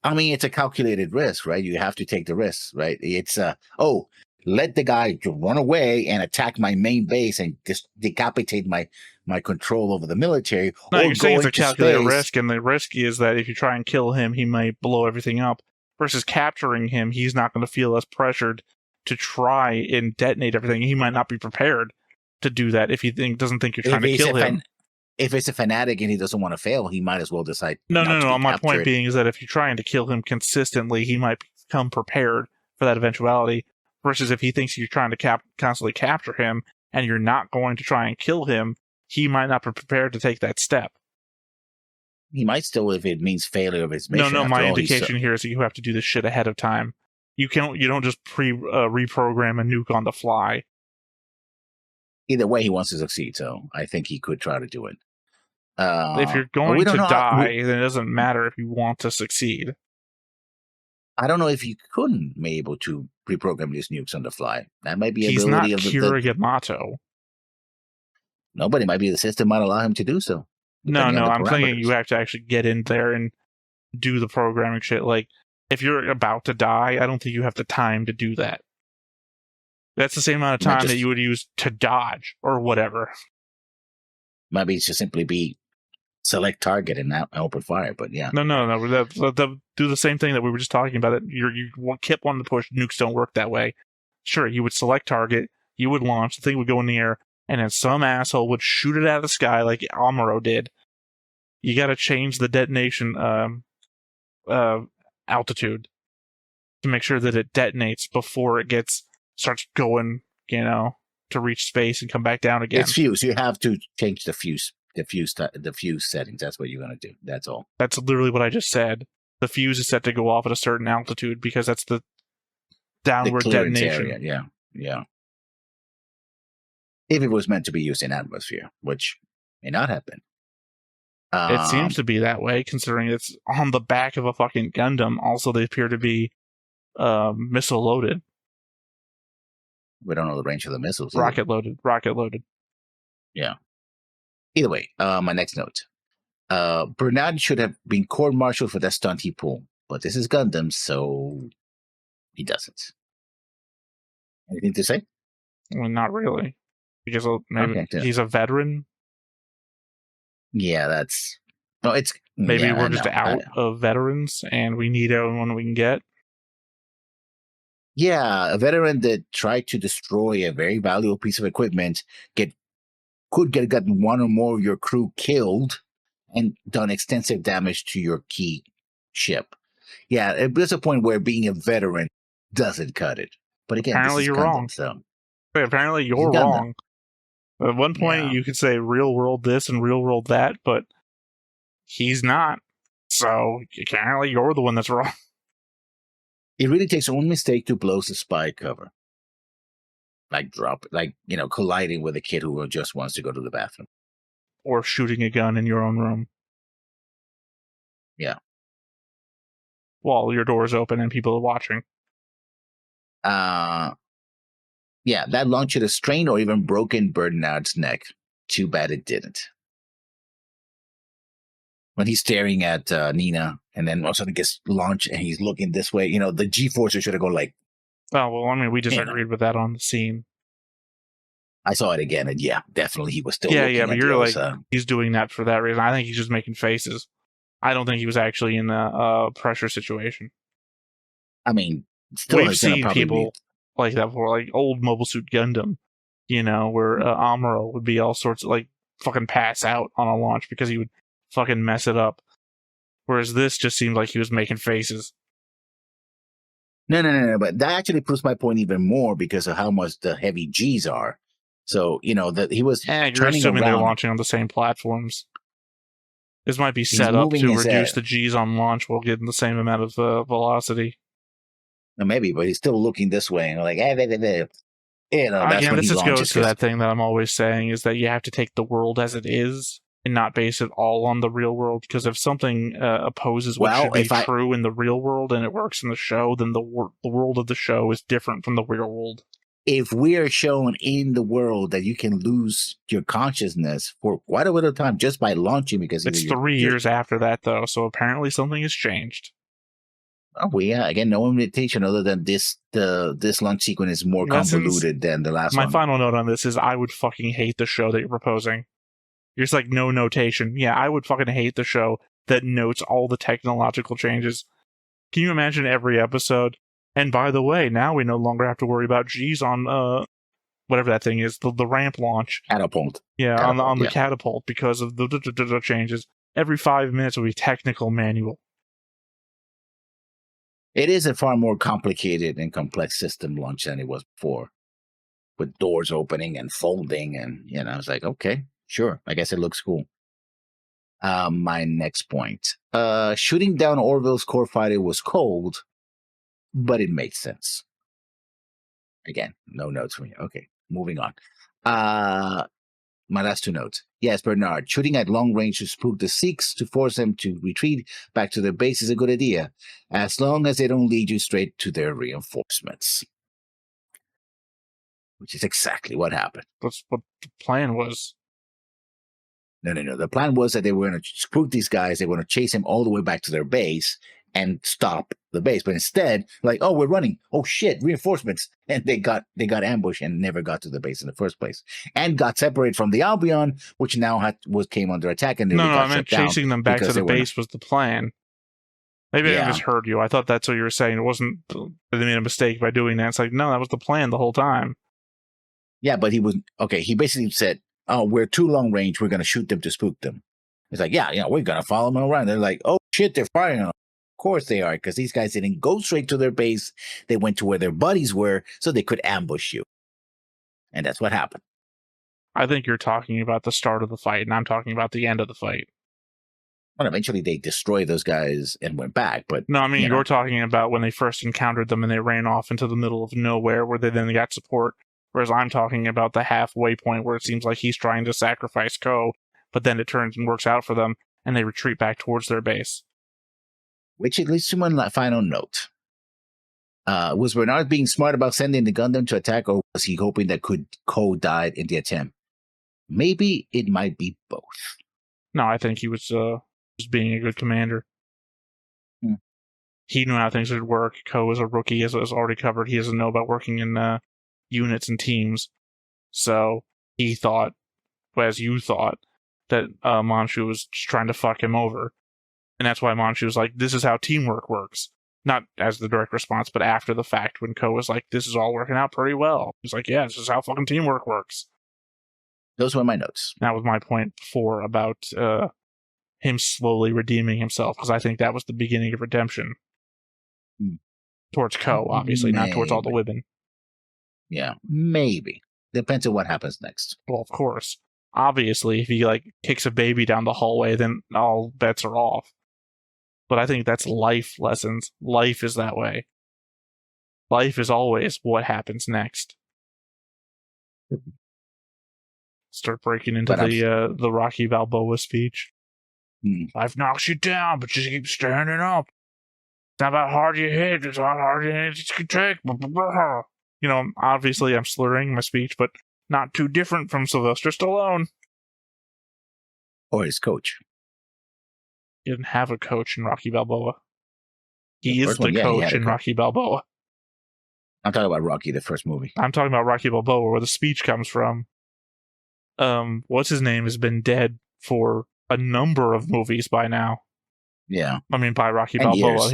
I mean, it's a calculated risk, right? You have to take the risk, right? It's let the guy run away and attack my main base and just decapitate my control over the military. No, you're saying it's a calculated risk, and the risk is that if you try and kill him, he might blow everything up. Versus capturing him, he's not going to feel as pressured to try and detonate everything. He might not be prepared to do that if he doesn't think you're trying to kill him. If it's a fanatic and he doesn't want to fail, he might as well decide. No. My point being is that if you're trying to kill him consistently, he might become prepared for that eventuality. Versus if he thinks you're trying to constantly capture him and you're not going to try and kill him, he might not be prepared to take that step. He might still if it means failure of his mission. No, my indication here is that you have to do this shit ahead of time. You don't just reprogram a nuke on the fly. Either way, he wants to succeed, so I think he could try to do it. If you're going to die, then it doesn't matter if you want to succeed. I don't know if you couldn't be able to reprogram these nukes on the fly. That might be He's ability not Kira Yamato. Nobody might be the system might allow him to do so. No, I'm thinking you have to actually get in there and do the programming shit. Like, if you're about to die, I don't think you have the time to do that. That's the same amount of time that you would use to dodge or whatever. Maybe it's just simply be select target and not open fire, but yeah. No. Do the same thing that we were just talking about. You kept wanting to push. Nukes don't work that way. Sure, you would select target, you would launch, the thing would go in the air, and then some asshole would shoot it out of the sky like Amuro did. You got to change the detonation altitude to make sure that it detonates before it starts going, to reach space and come back down again. It's fuse. You have to change the fuse settings. That's what you're going to do. That's all. That's literally what I just said. The fuse is set to go off at a certain altitude because that's the downward detonation. Area. Yeah. If it was meant to be used in atmosphere, which may not have been. It seems to be that way, considering it's on the back of a fucking Gundam. Also, they appear to be missile loaded. We don't know the range of the missiles. Rocket loaded. Yeah. Either way, my next note. Bernard should have been court-martialed for that stunt he pulled, but this is Gundam, so he doesn't. Anything to say? Well, not really. Because maybe he's a veteran. Yeah, that's... No, it's... Maybe we're just out of veterans, and we need everyone we can get. Yeah, a veteran that tried to destroy a very valuable piece of equipment could get gotten one or more of your crew killed and done extensive damage to your key ship. Yeah, there's a point where being a veteran doesn't cut it. But again, apparently you're wrong. So. Apparently you're wrong. At one point, you could say real world this and real world that, but he's not. So apparently you're the one that's wrong. It really takes one mistake to blow the spy cover. Colliding with a kid who just wants to go to the bathroom. Or shooting a gun in your own room. Yeah. While your door is open and people are watching. Yeah, that launch should have strained or even broken Bernard's neck. Too bad it didn't. When he's staring at Nina, and then all of a sudden gets launched, and he's looking this way, the G-forcer should have gone like... Oh, well, I mean, we disagreed with that on the scene. I saw it again, and yeah, definitely he was still looking Yeah, but at you're like, Elsa. he's doing that for that reason. I think he's just making faces. I don't think he was actually in a pressure situation. I mean, still we've seen people like that before, like old Mobile Suit Gundam, where Amuro would be all sorts of like fucking pass out on a launch because he would fucking mess it up. Whereas this just seemed like he was making faces. No, but that actually proves my point even more because of how much the heavy G's are. So, that he was you're assuming they're launching on the same platforms. This might be set up to reduce the G's on launch while getting the same amount of velocity. Maybe, but he's still looking this way and like, that's again, this just goes to that thing that I'm always saying is that you have to take the world as it is and not base it all on the real world. Because if something opposes what should be true in the real world and it works in the show, then the world of the show is different from the real world. If we are shown in the world that you can lose your consciousness for quite a bit of time just by launching, because it's 3 years after that, though, so apparently something has changed. Oh, yeah. Again, no imitation other than this launch sequence is more convoluted than the last one. My final note on this is I would fucking hate the show that you're proposing. You're just like, no notation. Yeah, I would fucking hate the show that notes all the technological changes. Can you imagine every episode? And by the way, now we no longer have to worry about G's on whatever that thing is, the ramp launch. Catapult. Yeah, on the catapult because of the changes. Every 5 minutes will be technical manual. It is a far more complicated and complex system launch than it was before, with doors opening and folding, and I was like, okay, sure, I guess it looks cool. My next point: shooting down Orville's core fighter was cold, but it made sense. Again, no notes from you. Okay, moving on. My last two notes. Yes, Bernard, shooting at long range to spook the Siegs to force them to retreat back to their base is a good idea, as long as they don't lead you straight to their reinforcements. Which is exactly what happened. That's what the plan was. No. The plan was that they were going to spook these guys. They were going to chase them all the way back to their base and stop the base. But instead, like, oh, we're running. Oh, shit, reinforcements. And they got ambushed and never got to the base in the first place. And got separated from the Albion, which now came under attack. And I meant chasing them back to the base was the plan. Maybe I misheard you. I thought that's what you were saying. It wasn't that they made a mistake by doing that. It's like, no, that was the plan the whole time. Yeah, but he basically said, oh, we're too long range. We're going to shoot them to spook them. It's like, yeah, we're going to follow them around. They're like, oh, shit, they're firing on them. Of course they are, because these guys didn't go straight to their base. They went to where their buddies were so they could ambush you. And that's what happened. I think you're talking about the start of the fight, and I'm talking about the end of the fight. Well, eventually they destroyed those guys and went back. But no, I mean, you're talking about when they first encountered them and they ran off into the middle of nowhere where they then got support. Whereas I'm talking about the halfway point where it seems like he's trying to sacrifice Ko, but then it turns and works out for them, and they retreat back towards their base. Which leads to my final note. Was Bernard being smart about sending the Gundam to attack, or was he hoping that Ko died in the attempt? Maybe it might be both. No, I think he was just being a good commander. He knew how things would work. Ko was a rookie, as already covered. He doesn't know about working in units and teams. So he thought, as you thought, that Manchu was just trying to fuck him over. And that's why Manchu was like, this is how teamwork works. Not as the direct response, but after the fact, when Ko was like, this is all working out pretty well. He's like, yeah, this is how fucking teamwork works. Those were my notes. That was my point before about him slowly redeeming himself, because I think that was the beginning of redemption. Towards Ko, obviously, not towards all the women. Yeah, maybe. Depends on what happens next. Well, of course. Obviously, if he kicks a baby down the hallway, then all bets are off. But I think that's life lessons. Life is that way. Life is always what happens next. Start breaking into the Rocky Balboa speech. Life knocks you down, but you keep standing up. It's not about how hard you hit, it's how hard you hit, you can take. You know, obviously I'm slurring my speech, but not too different from Sylvester Stallone. Or his coach. He didn't have a coach in Rocky Balboa. He is the coach in Rocky Balboa. I'm talking about Rocky, the first movie. I'm talking about Rocky Balboa, where the speech comes from. What's his name has been dead for a number of movies by now. Yeah. I mean, by Rocky Balboa,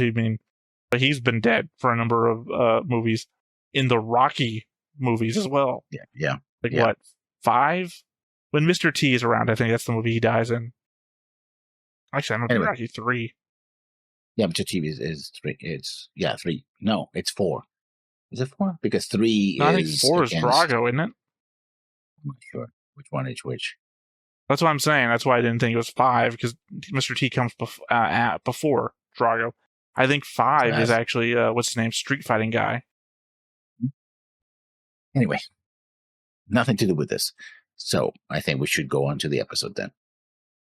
but he's been dead for a number of movies. In the Rocky movies as well. Yeah. What, 5? When Mr. T is around, I think that's the movie he dies in. Actually, I'm anyway. Rocky 3. Yeah, Mr. T is 3. It's 3. No, it's 4. Is it 4? Because 3 I think 4 is Drago, isn't it? I'm not sure which one is which. That's what I'm saying. That's why I didn't think it was 5, because Mr. T comes before Drago. I think 5 is actually, what's his name, street fighting guy. Anyway, nothing to do with this. So I think we should go on to the episode then.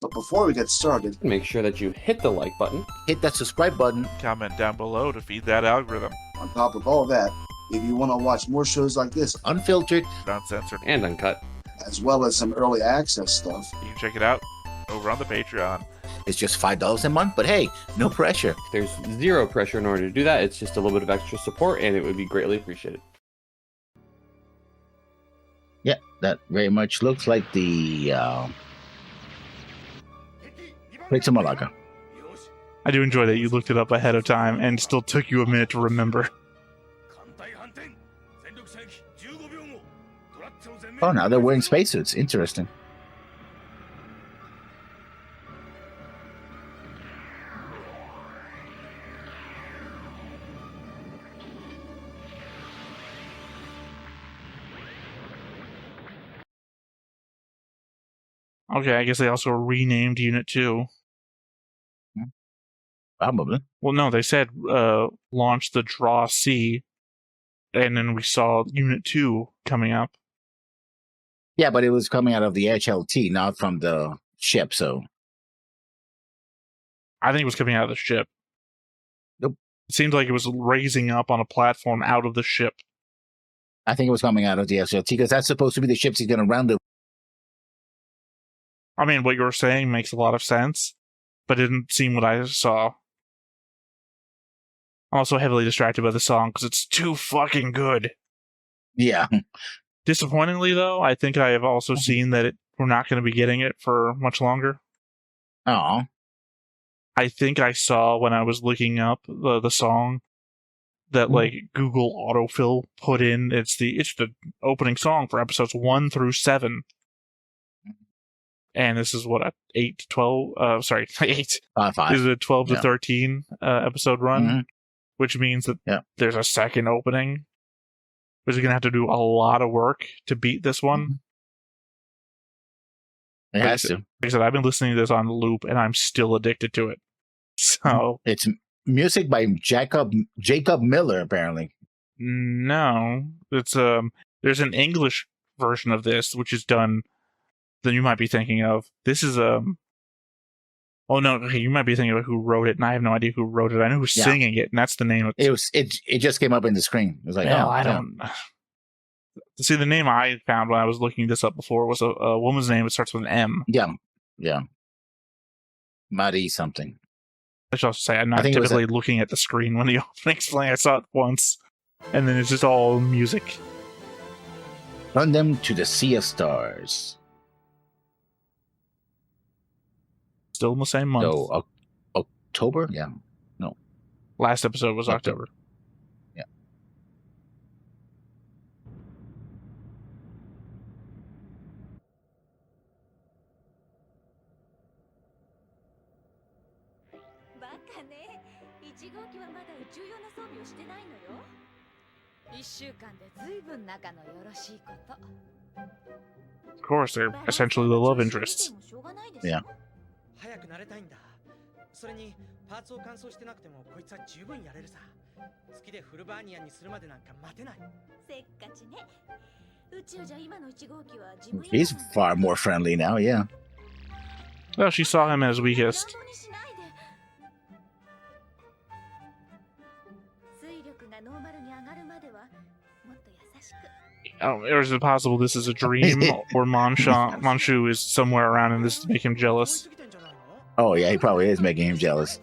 But before we get started, make sure that you hit the like button, hit that subscribe button, comment down below to feed that algorithm. On top of all that, if you want to watch more shows like this, unfiltered, uncensored, and uncut, as well as some early access stuff, you can check it out over on the Patreon. It's just $5 a month, but hey, no pressure. There's zero pressure in order to do that. It's just a little bit of extra support, and it would be greatly appreciated. Yeah, that very much looks like the Prince of Malacca. I do enjoy that you looked it up ahead of time and still took you a minute to remember. Oh, now they're wearing spacesuits. Interesting. Okay, I guess they also renamed Unit 2. Probably. Well, no, they said launch the Draw C, and then we saw Unit 2 coming up. Yeah, but it was coming out of the HLT, not from the ship, so... I think it was coming out of the ship. Nope. It seemed like it was raising up on a platform out of the ship. I think it was coming out of the HLT, because that's supposed to be the ships he's going to round it. I mean, what you were saying makes a lot of sense, but it didn't seem what I saw. I'm also heavily distracted by the song because it's too fucking good. Yeah. Disappointingly, though, I think I have also seen that we're not going to be getting it for much longer. Oh. I think I saw when I was looking up the song that like Google autofill put in. It's the opening song for episodes 1 through 7. And this is what, 8 to 12, sorry, 8. 5. This is a 12 to 13 episode run, which means that there's a second opening, which is going to have to do a lot of work to beat this one. It has to. Like I said, I've been listening to this on loop, and I'm still addicted to it. So it's music by Jacob Miller, apparently. No, it's there's an English version of this, which is done. Then you might be thinking of this is oh no, okay, you might be thinking of who wrote it, and I have no idea who wrote it. I know who's singing it, and that's the name of it. It just came up in the screen. It was like, I don't see the name I found when I was looking this up before was a woman's name that starts with an M. Yeah, Marie something. I should also say I'm not typically looking at the screen when the opening's playing. I saw it once, and then it's just all music. Run them to the Sea of Stars. Still in the same month. So, October? Yeah. No. Last episode was October. Yeah. Of course, they're essentially the love interests. Yeah. He's far more friendly now, yeah. Well, she saw him as weakest. Oh, or is it possible this is a dream, or Monshu is somewhere around and this to make him jealous? Oh yeah, he probably is making him jealous.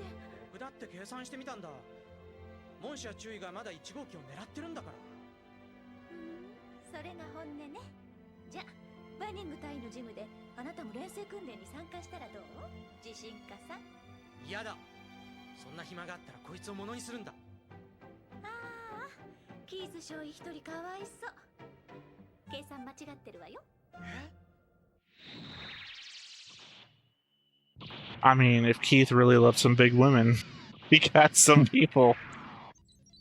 I mean, if Keith really loved some big women, he got some people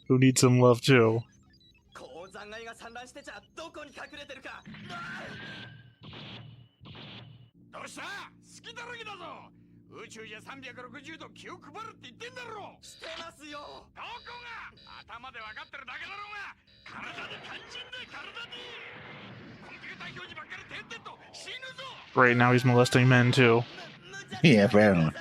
who need some love too. Right now he's molesting men too. Yeah, apparently.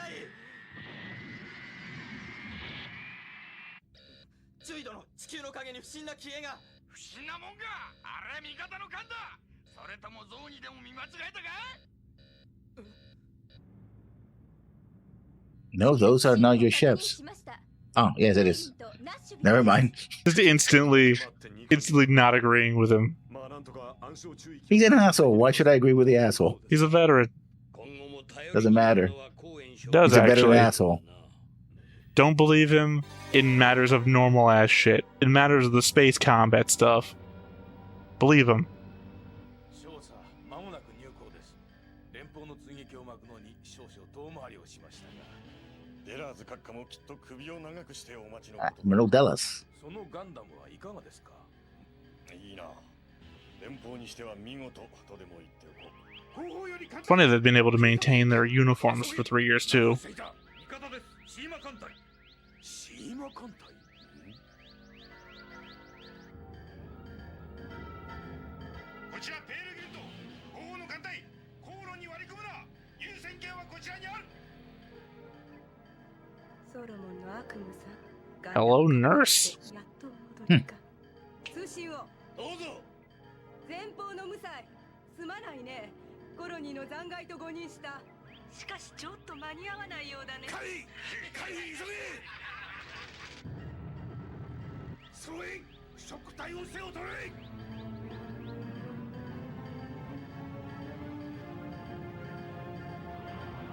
No, those are not your ships. Oh, yes, it is. Never mind. Just instantly not agreeing with him. He's an asshole. Why should I agree with the asshole? He's a veteran. Doesn't matter. Does He's a better actually. asshole. Don't believe him in matters of normal ass shit. In matters of the space combat stuff. Believe him. Admiral Delos. Funny they've been able to maintain their uniforms for 3 years too. Hello, nurse.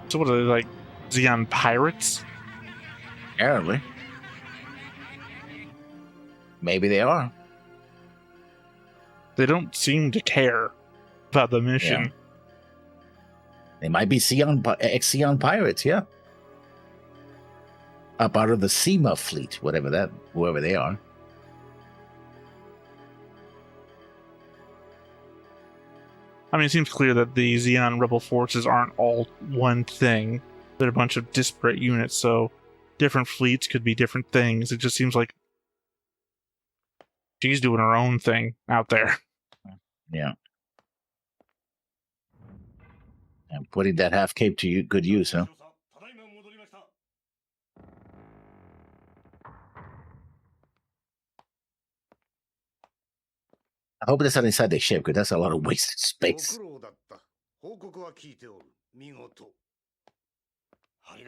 So what are they, like Xeon pirates? Apparently. Maybe they are. They don't seem to care about the mission. Yeah. They might be ex-Xeon pirates, yeah. A part of the SEMA fleet, whoever they are. I mean, it seems clear that the Xeon Rebel forces aren't all one thing. They're a bunch of disparate units, so different fleets could be different things. It just seems like she's doing her own thing out there. Yeah. And putting that half cape to good use, huh? I hope that's not inside the ship, because that's a lot of wasted space.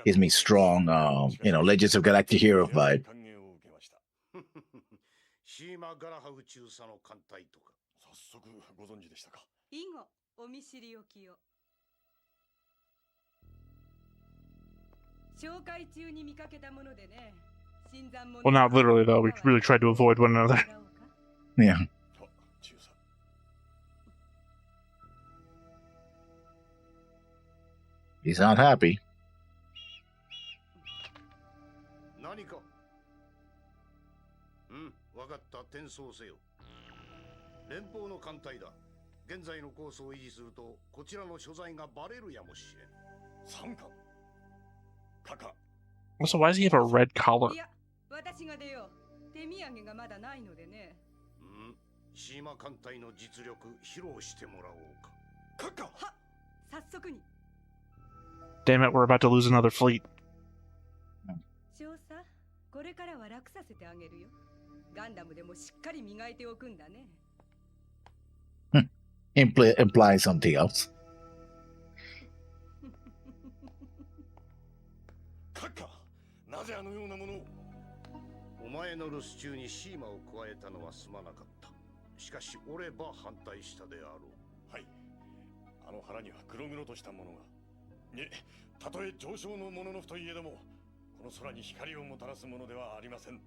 Gives me strong, Legends of Galactic Hero vibe. Well, not literally, though. We really tried to avoid one another. Yeah. He's not happy. Also, why does he have a red collar? 手土産がまだないのでね。シーマ艦隊の実力披露してもらおうか。閣下。は、早速に。 Damn it, we're about to lose another fleet. 少佐、これからは楽させてあげるよ。ガンダムでもしっかり磨いておくんだね。Imply something else. 閣下、なぜあのようなものを。お前の留守中にシーマを加えたのはすまなかった。しかし俺ば反対したであろう。はい。あの腹には黒々としたものが。たとえ上昇のもののふといえども、この空に光をもたらすものではありません。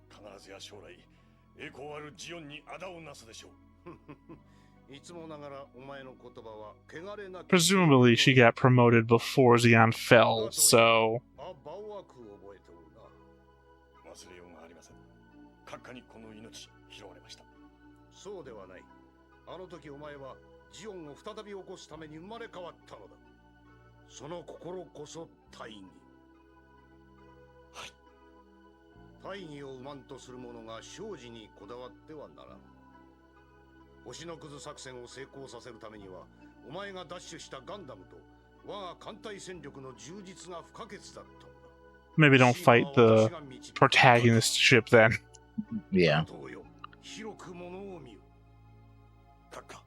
必ずや将来、栄光あるジオンに仇をなすでしょう。いつもながらお前の言葉は汚れなき。Presumably, she got promoted before Zeon fell, so. バオアクを覚えておるな。忘れようがありません。閣下にこの命拾われました。そうではない。あの時お前はジオンを再び起こすために生まれ変わったのだ。その心こそ大義。はい。大義を生まんとする者が生死にこだわってはならん。星のくず作戦を成功させるためには、お前が奪取したガンダムと我が艦隊戦力の充実が不可欠だった。Maybe don't fight the protagonist ship then. Yeah. 広くものを見よ。閣下。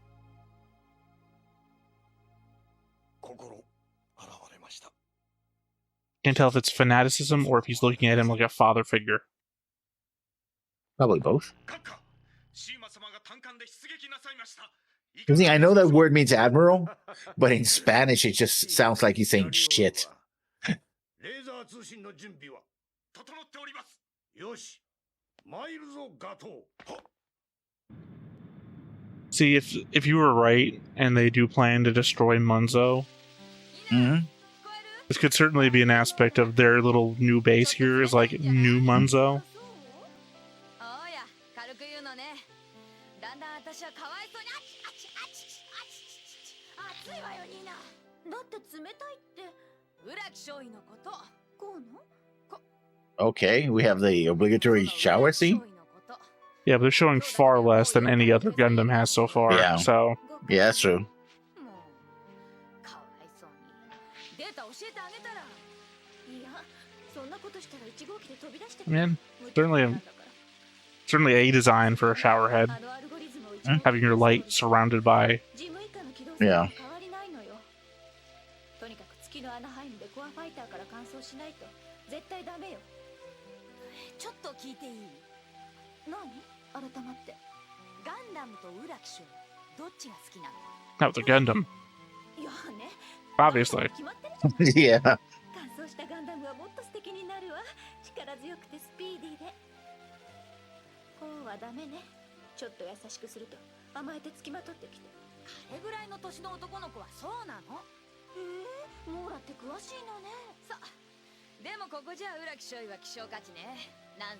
心現れました。 Can't tell if it's fanaticism or if he's looking at him like a father figure. Probably both. 閣下、シーマ様が単艦で出撃なさいました。 You see, I know that word means admiral, but in Spanish it just sounds like he's saying shit. レーザー通信の準備は整っております。よし、参るぞガトー。 See, if you were right and they do plan to destroy Munzo, this could certainly be an aspect of their little new base here is like new Munzo. Okay, we have the obligatory shower scene. Yeah, but they're showing far less than any other Gundam has so far. Yeah. So Yeah, that's true. Man, certainly a design for a shower head. Having your light surrounded by. Yeah. とにかく月のアナハイムでコアファイターから乾燥しないと絶対ダメよ。ちょっと聞いていい？何？改まって。ガンダムとウラキショウ、どっちが好きなの？ Not the Gundam. いやね。Obviously. 決まってるじゃない。 Yeah. 乾燥したガンダムはもっと素敵になるわ。力強くてスピーディーで。こうはダメね。ちょっと優しくすると甘えて付きまとってきて。彼ぐらいの年の男の子はそうなの？モーラって詳しいのね。さ、でもここじゃウラキショイは希少価値ね。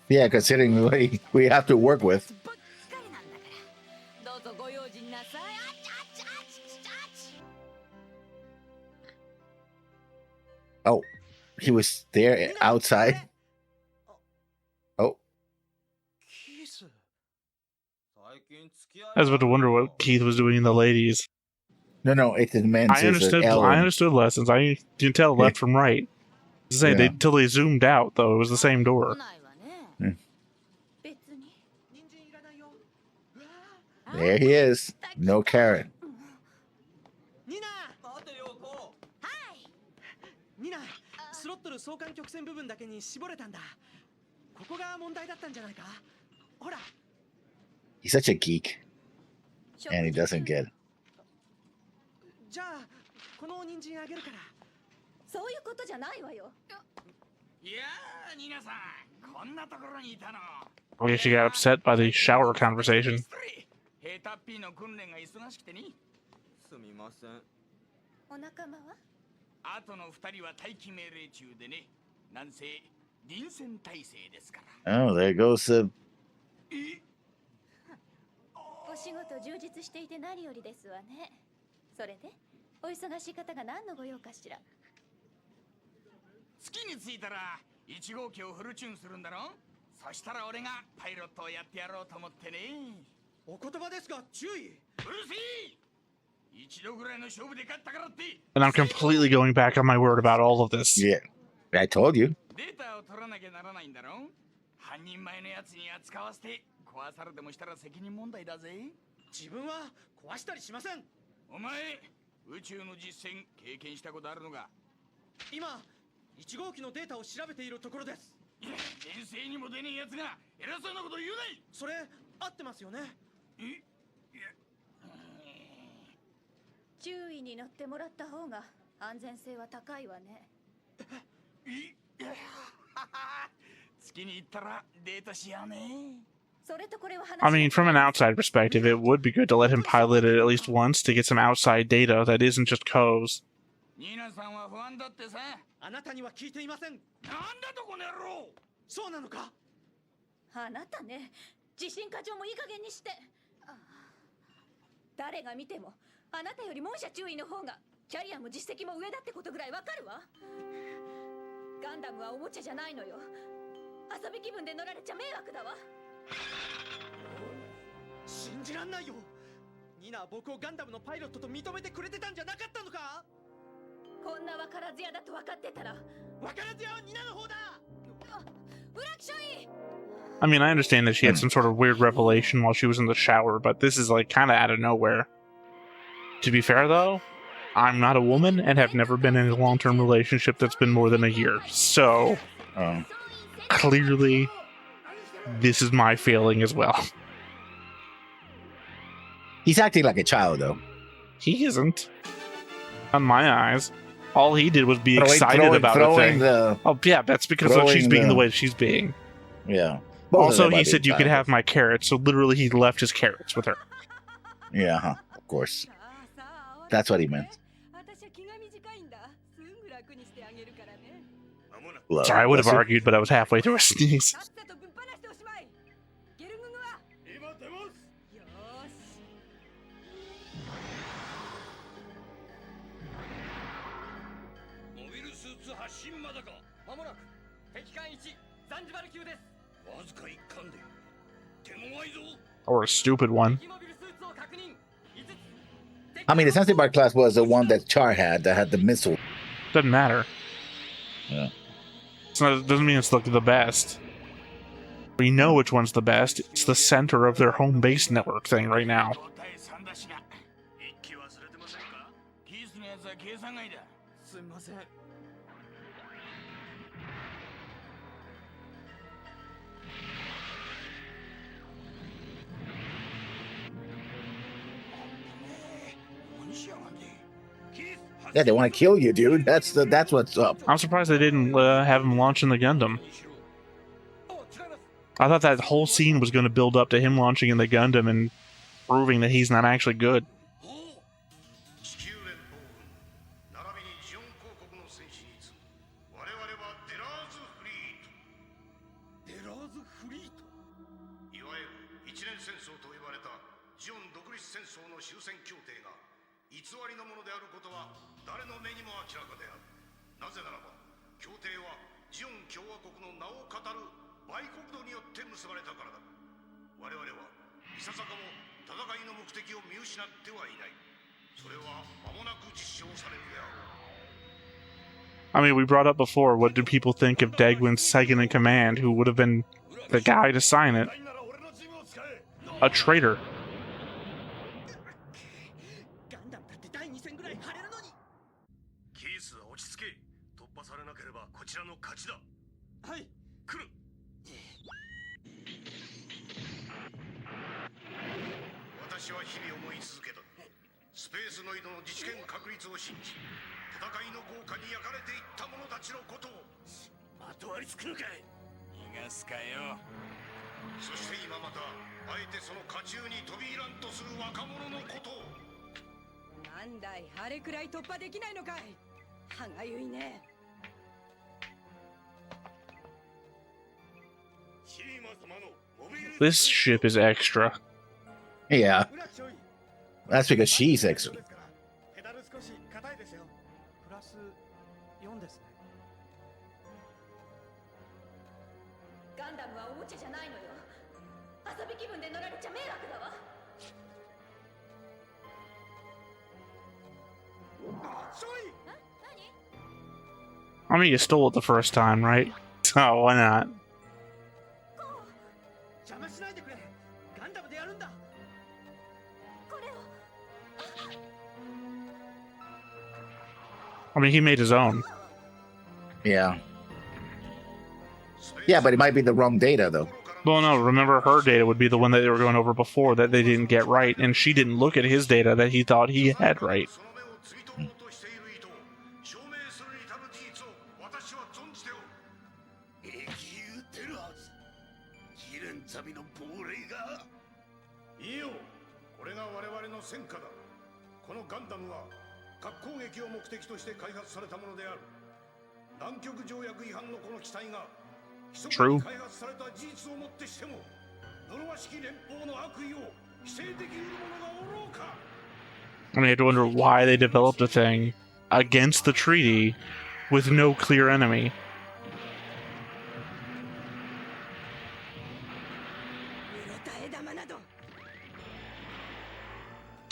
Yeah, considering what we have to work with. ばっかりなんだから。どうぞご用心なさい。あちあちあちあち。 Oh, he was there outside. Oh. I was about to wonder what Keith was doing in the ladies. No, it demands. I understood lessons. I didn't tell left from right. Say Yeah. till they zoomed out though, it was the same door. There he is. No carrot. ニナ、スロットル相関曲線部分だけに絞れたんだ。ここが問題だったんじゃないか。ほら。 He's such a geek, and he doesn't get. じゃあ、この人参あげるから。そういうことじゃないわよ。いやー、ニナさん、こんなところにいたの。 I guess she got upset by the shower conversation. ヘタッピーの訓練が忙しくてに。すみません。お仲間は？あとの二人は待機命令中でね。なんせ臨戦態勢ですから。 Oh, there goes the. お仕事充実していて何よりですわね。それでお忙しい方が何のご用かしら。月に着いたら1号機をフルチューンするんだろ。そしたら俺がパイロットをやってやろうと思ってね。お言葉ですが注意。うるせえ。一度ぐらいの勝負で勝ったからって。 And I'm completely going back on my word about all of this. Yeah, I told you. データを取らなきゃならないんだろ。半人前のやつに扱わせて壊されてもしたら責任問題だぜ。自分は壊したりしません。お前宇宙の実践経験したことあるのか。今1号機のデータを調べているところです。いや、遠征にも出ねえやつが偉そうなこと言うない。それ合ってますよね。注意に乗ってもらった方が安全性は高いわね。月に行ったらデートしようね。 I mean, from an outside perspective, it would be good to let him pilot it at least once to get some outside data that isn't just codes. ニーナさんは不安だってさ。あなたには聞いていません。なんだとこの野郎。そうなのか。あなたね、自信過剰もいい加減にして。誰が見てもあなたより門社注意の方がキャリアも実績も上だってことぐらいわかるわ。ガンダムはおもちゃじゃないのよ。遊び気分で乗られちゃ迷惑だわ。信じらんないよ。ニナは僕をガンダムのパイロットと認めてくれてたんじゃなかったのか。こんな分からず屋だと分かってたら。分からず屋はニナの方だ。裏木書院。 I mean, I understand that she had some sort of weird revelation while she was in the shower, but this is like kind of out of nowhere. To be fair, though, I'm not a woman and have never been in a long-term relationship that's been more than a year. So, clearly, this is my failing as well. He's acting like a child, though. He isn't. On my eyes. All he did was be excited about the thing. Oh, yeah, that's because of she's being the way she's being. Yeah. Also, he said you could have my carrots, so literally he left his carrots with her. Yeah, of course. That's what he meant. Look, Sorry, I would have argued, but I was halfway through a sneeze. Or a stupid one. I mean, the Zanzibar class was the one that Char had that had the missile. Doesn't matter. Yeah. It doesn't mean it's the best. We know which one's the best. It's the center of their home base network thing right now. Yeah, they want to kill you, dude. That's what's up. I'm surprised they didn't have him launching the Gundam. I thought that whole scene was going to build up to him launching in the Gundam and proving that he's not actually good. I mean, we brought up before, what did people think of Dagwin's second in command, who would have been the guy to sign it? A traitor. This ship is extra. Yeah. That's because she's extra. ちゃじゃないのよ。遊び気分で乗られちゃ迷惑だわ。 I mean, you stole it the first time, right? So why not? 邪魔しないでくれ。ガンダムでやるんだ。これを I mean, he made his own. Yeah. Yeah, but it might be the wrong data, though. Well, no, remember her data would be the one that they were going over before that they didn't get right, and she didn't look at his data that he thought he had right. True. I mean, I have to wonder why they developed a thing against the treaty with no clear enemy.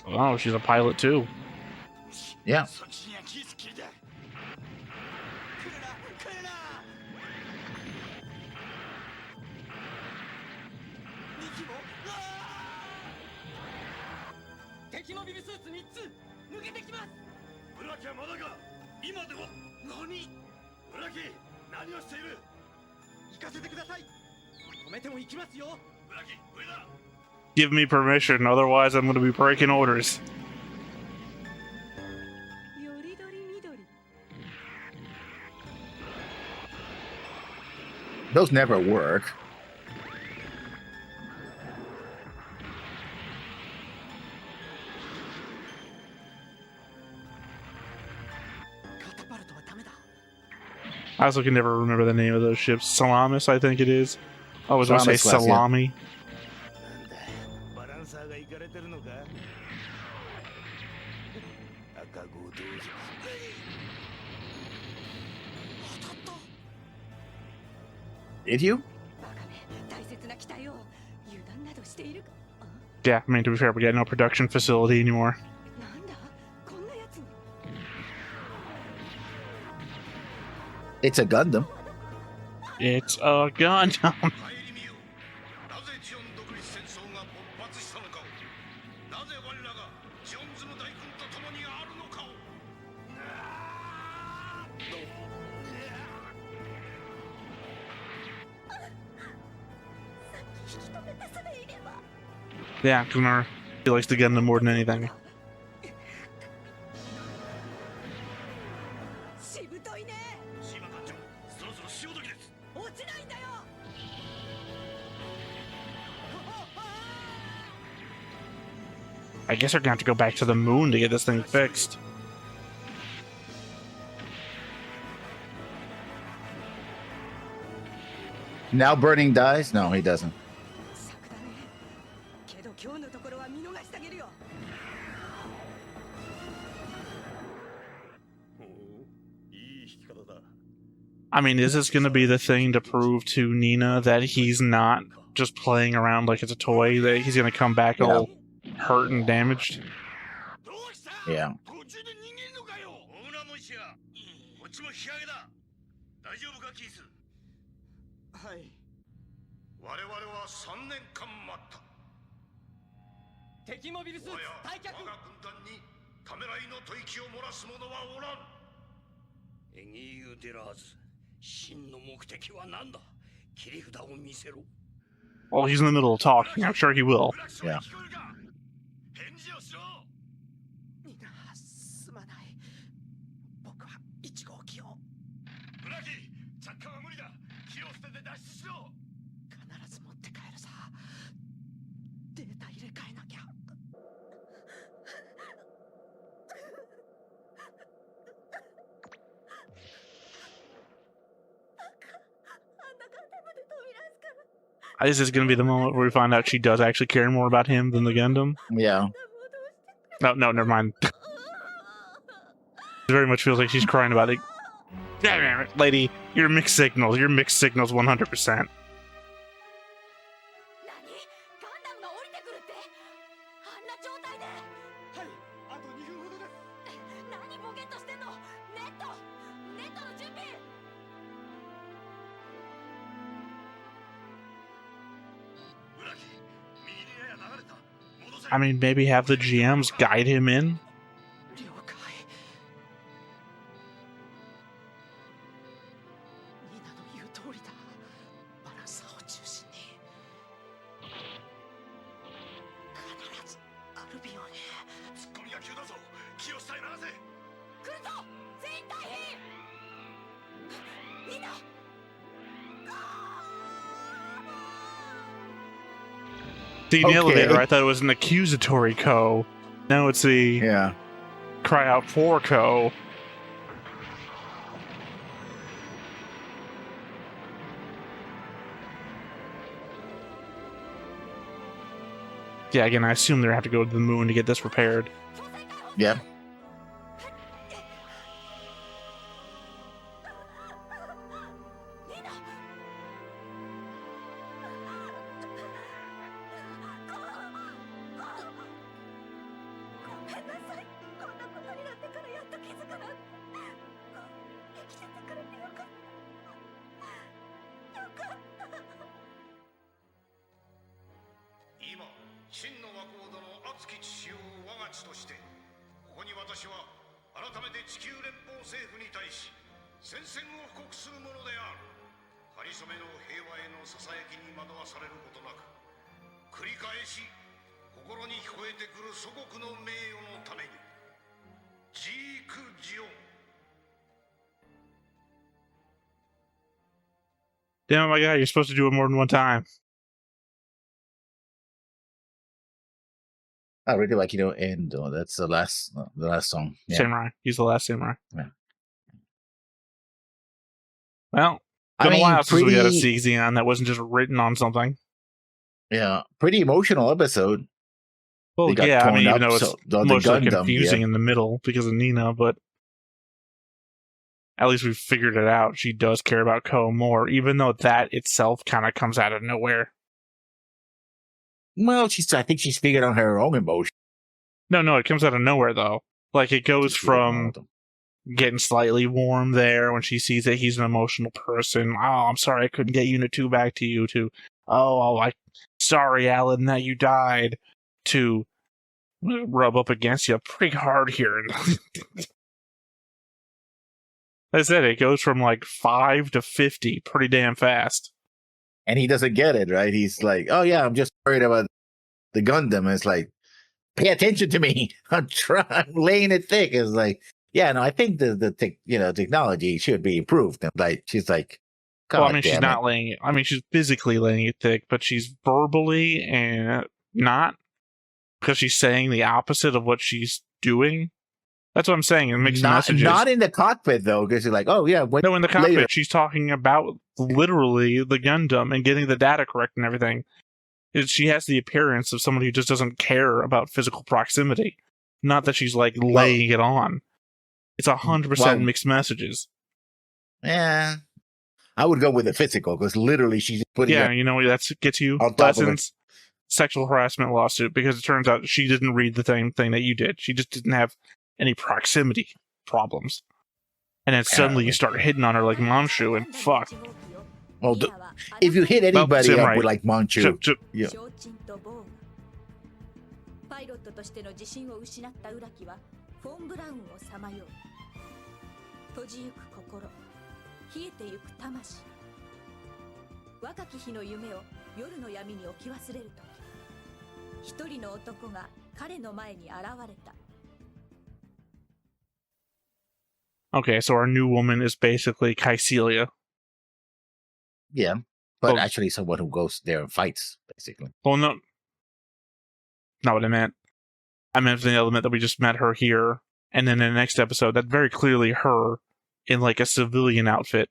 Oh, she's a pilot too. Yeah. Give me permission, otherwise I'm going to be breaking orders. Those never work. I also can never remember the name of those ships. Salamis, I think it is. I was going to say Salamis, yeah. salami. Did you? Yeah, I mean, to be fair, we got no production facility anymore. It's a Gundam. It's a Gundam. Yeah, Gunnar, he likes the Gundam more than anything. I guess they're gonna have to go back to the moon to get this thing fixed. Now Burning dies? No, he doesn't. I mean, is this gonna be the thing to prove to Nina that he's not just playing around like it's a toy, that he's gonna come back all hurt and damaged? Yeah. Well, he's in the middle of talking. I'm sure he will. Yeah. This is going to be the moment where we find out she does actually care more about him than the Gundam. Yeah. No, never mind. It very much feels like she's crying about it. Damn it, lady, you're mixed signals. You're mixed signals 100%. I mean, maybe have the GMs guide him in. 了解。ニナの言う通りだ。バランサーを中心に。必ずアルビオンへ。ツッコミが急だぞ。気を下へ流せ。来るぞ全員退避。ニナ。See, in the Okay. elevator, I thought it was an accusatory Ko. Now it's the Yeah. cry out for Ko. Yeah, again, I assume they have to go to the moon to get this repaired. Yeah. Damn, my God, you're supposed to do it more than one time. I really like, and that's the last song. Yeah. Samurai. He's the last samurai. Yeah. Well, been a while since we got a Sieg Xeon that wasn't just written on something. Yeah, pretty emotional episode. Well, yeah, I mean, even though it's mostly Gundam, confusing in the middle because of Nina, but at least we figured it out. She does care about Ko more, even though that itself kind of comes out of nowhere. Well, I think she's figured out her own emotion. No, it comes out of nowhere, though. Like, it goes from getting slightly warm there when she sees that he's an emotional person. Oh, I'm sorry I couldn't get Unit 2 back to you, to, sorry, Alan, that you died, to rub up against you pretty hard here. I said, it goes from like 5 to 50 pretty damn fast. And he doesn't get it, right? He's like, oh yeah, I'm just worried about the Gundam. And it's like, pay attention to me. I'm laying it thick. It's like, yeah, no, I think the technology should be improved. And like, she's like, well, I mean, she's not laying it. I mean, she's physically laying it thick, but she's verbally and not, because she's saying the opposite of what she's doing. That's what I'm saying. In mixed messages. Not in the cockpit, though, because you're like, oh, yeah. No, in the cockpit, later. She's talking about literally the Gundam and getting the data correct and everything. She has the appearance of someone who just doesn't care about physical proximity. Not that she's, like, laying it on. It's 100% mixed messages. Yeah. I would go with the physical, because literally she's putting Yeah, you know what that gets you? Lessons. Sexual harassment lawsuit, because it turns out she didn't read the same thing that you did. She just didn't have any proximity problems. And then suddenly you start hitting on her like Manchu, and fuck. Well, if you hit anybody up with like Manchu, yeah. Okay, so our new woman is basically Kycelia. Yeah, but actually someone who goes there and fights, basically. Well, no. Not what I meant. I meant the element that we just met her here, and then in the next episode, that's very clearly her in like a civilian outfit.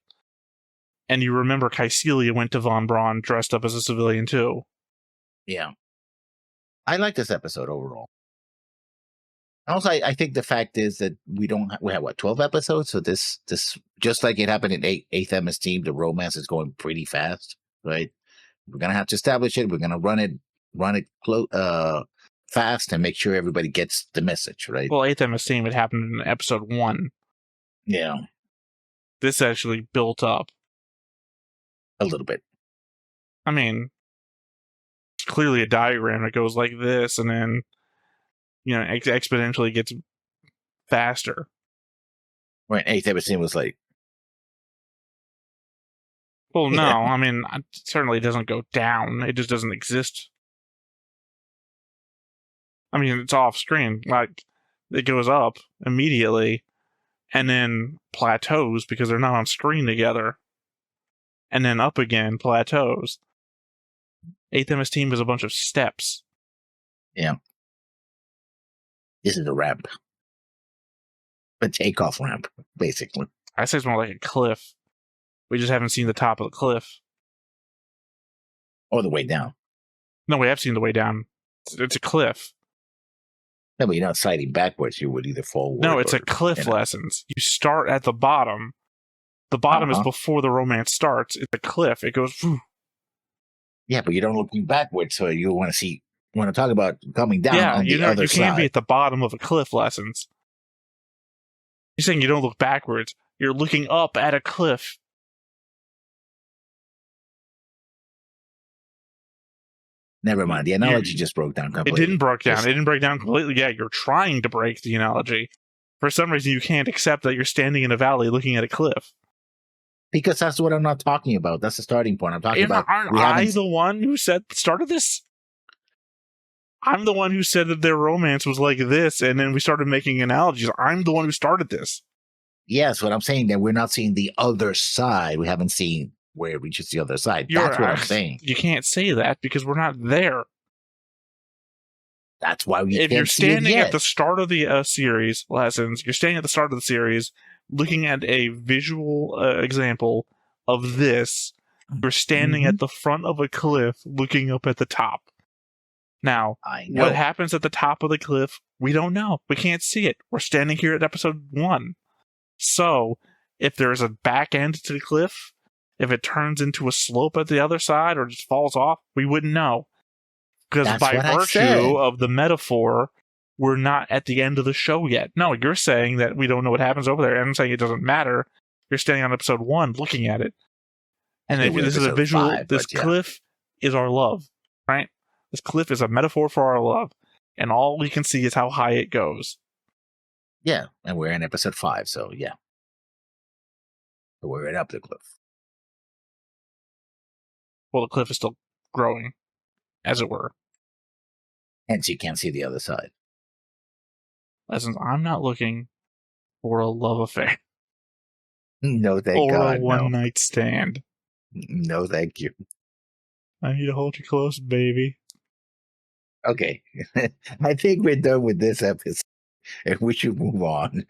And you remember Kycelia went to Von Braun dressed up as a civilian too. Yeah. I like this episode overall. Also, I think the fact is that we have 12 episodes, so this just like it happened in 8th MS Team, the romance is going pretty fast, right? We're gonna have to establish it. We're gonna run it fast and make sure everybody gets the message, right? Well, 8th MS Team, it happened in episode 1. Yeah, this actually built up a little bit. I mean, clearly a diagram that goes like this, and then exponentially gets faster. When eighth episode was like, well, no, I mean, it certainly doesn't go down. It just doesn't exist. I mean, it's off screen. Like, it goes up immediately and then plateaus because they're not on screen together. And then up again, plateaus. 8th MS Team is a bunch of steps. Yeah. This is a ramp. A takeoff ramp, basically. I say it's more like a cliff. We just haven't seen the top of the cliff. Or the way down. No, we have seen the way down. It's a cliff. No, but you're not sliding backwards. You would either forward. No, it's a cliff lessons. You start at the bottom. The bottom is before the romance starts. It's a cliff. It goes. Whew. Yeah, but you don't looking backwards, so you want to talk about coming down on the other side. You can't be at the bottom of a cliff lessons. You're saying you don't look backwards. You're looking up at a cliff. Never mind. The analogy just broke down completely. It didn't break down. It didn't break down completely. Yeah, you're trying to break the analogy. For some reason, you can't accept that you're standing in a valley looking at a cliff. Because that's what I'm not talking about. That's the starting point. I'm talking about. Aren't I the one who started this? I'm the one who said that their romance was like this, and then we started making analogies. I'm the one who started this. Yes, what I'm saying that we're not seeing the other side. We haven't seen where it reaches the other side. That's what I'm saying. You can't say that because we're not there. That's why we. If you're standing at the start of the series lessons, you're standing at the start of the series, looking at a visual example of this. You're standing at the front of a cliff, looking up at the top. Now, what happens at the top of the cliff? We don't know. We can't see it. We're standing here at episode 1. So, if there's a back end to the cliff, if it turns into a slope at the other side or just falls off, we wouldn't know. Because by virtue of the metaphor, we're not at the end of the show yet. No, you're saying that we don't know what happens over there, and I'm saying it doesn't matter. You're standing on episode 1 looking at it. And if this is a visual, cliff is our love, right? This cliff is a metaphor for our love, and all we can see is how high it goes. Yeah, and we're in episode 5, so yeah. So we're up the cliff. Well, the cliff is still growing, as it were. Hence, you can't see the other side. Lessons, I'm not looking for a love affair. No, thank God. Or a one-night stand. No, thank you. I need to hold you close, baby. Okay. I think we're done with this episode, and we should move on.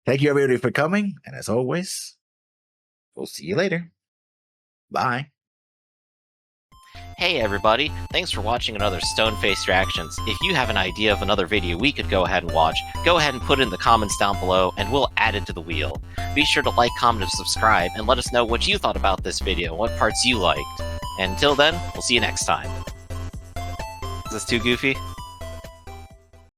Thank you, everybody, for coming, and as always, we'll see you later. Bye. Hey everybody, thanks for watching another Stone-Faced Reactions. If you have an idea of another video we could go ahead and watch, go ahead and put it in the comments down below and we'll add it to the wheel. Be sure to like, comment, and subscribe, and let us know what you thought about this video and what parts you liked. And until then, we'll see you next time. Is this too goofy?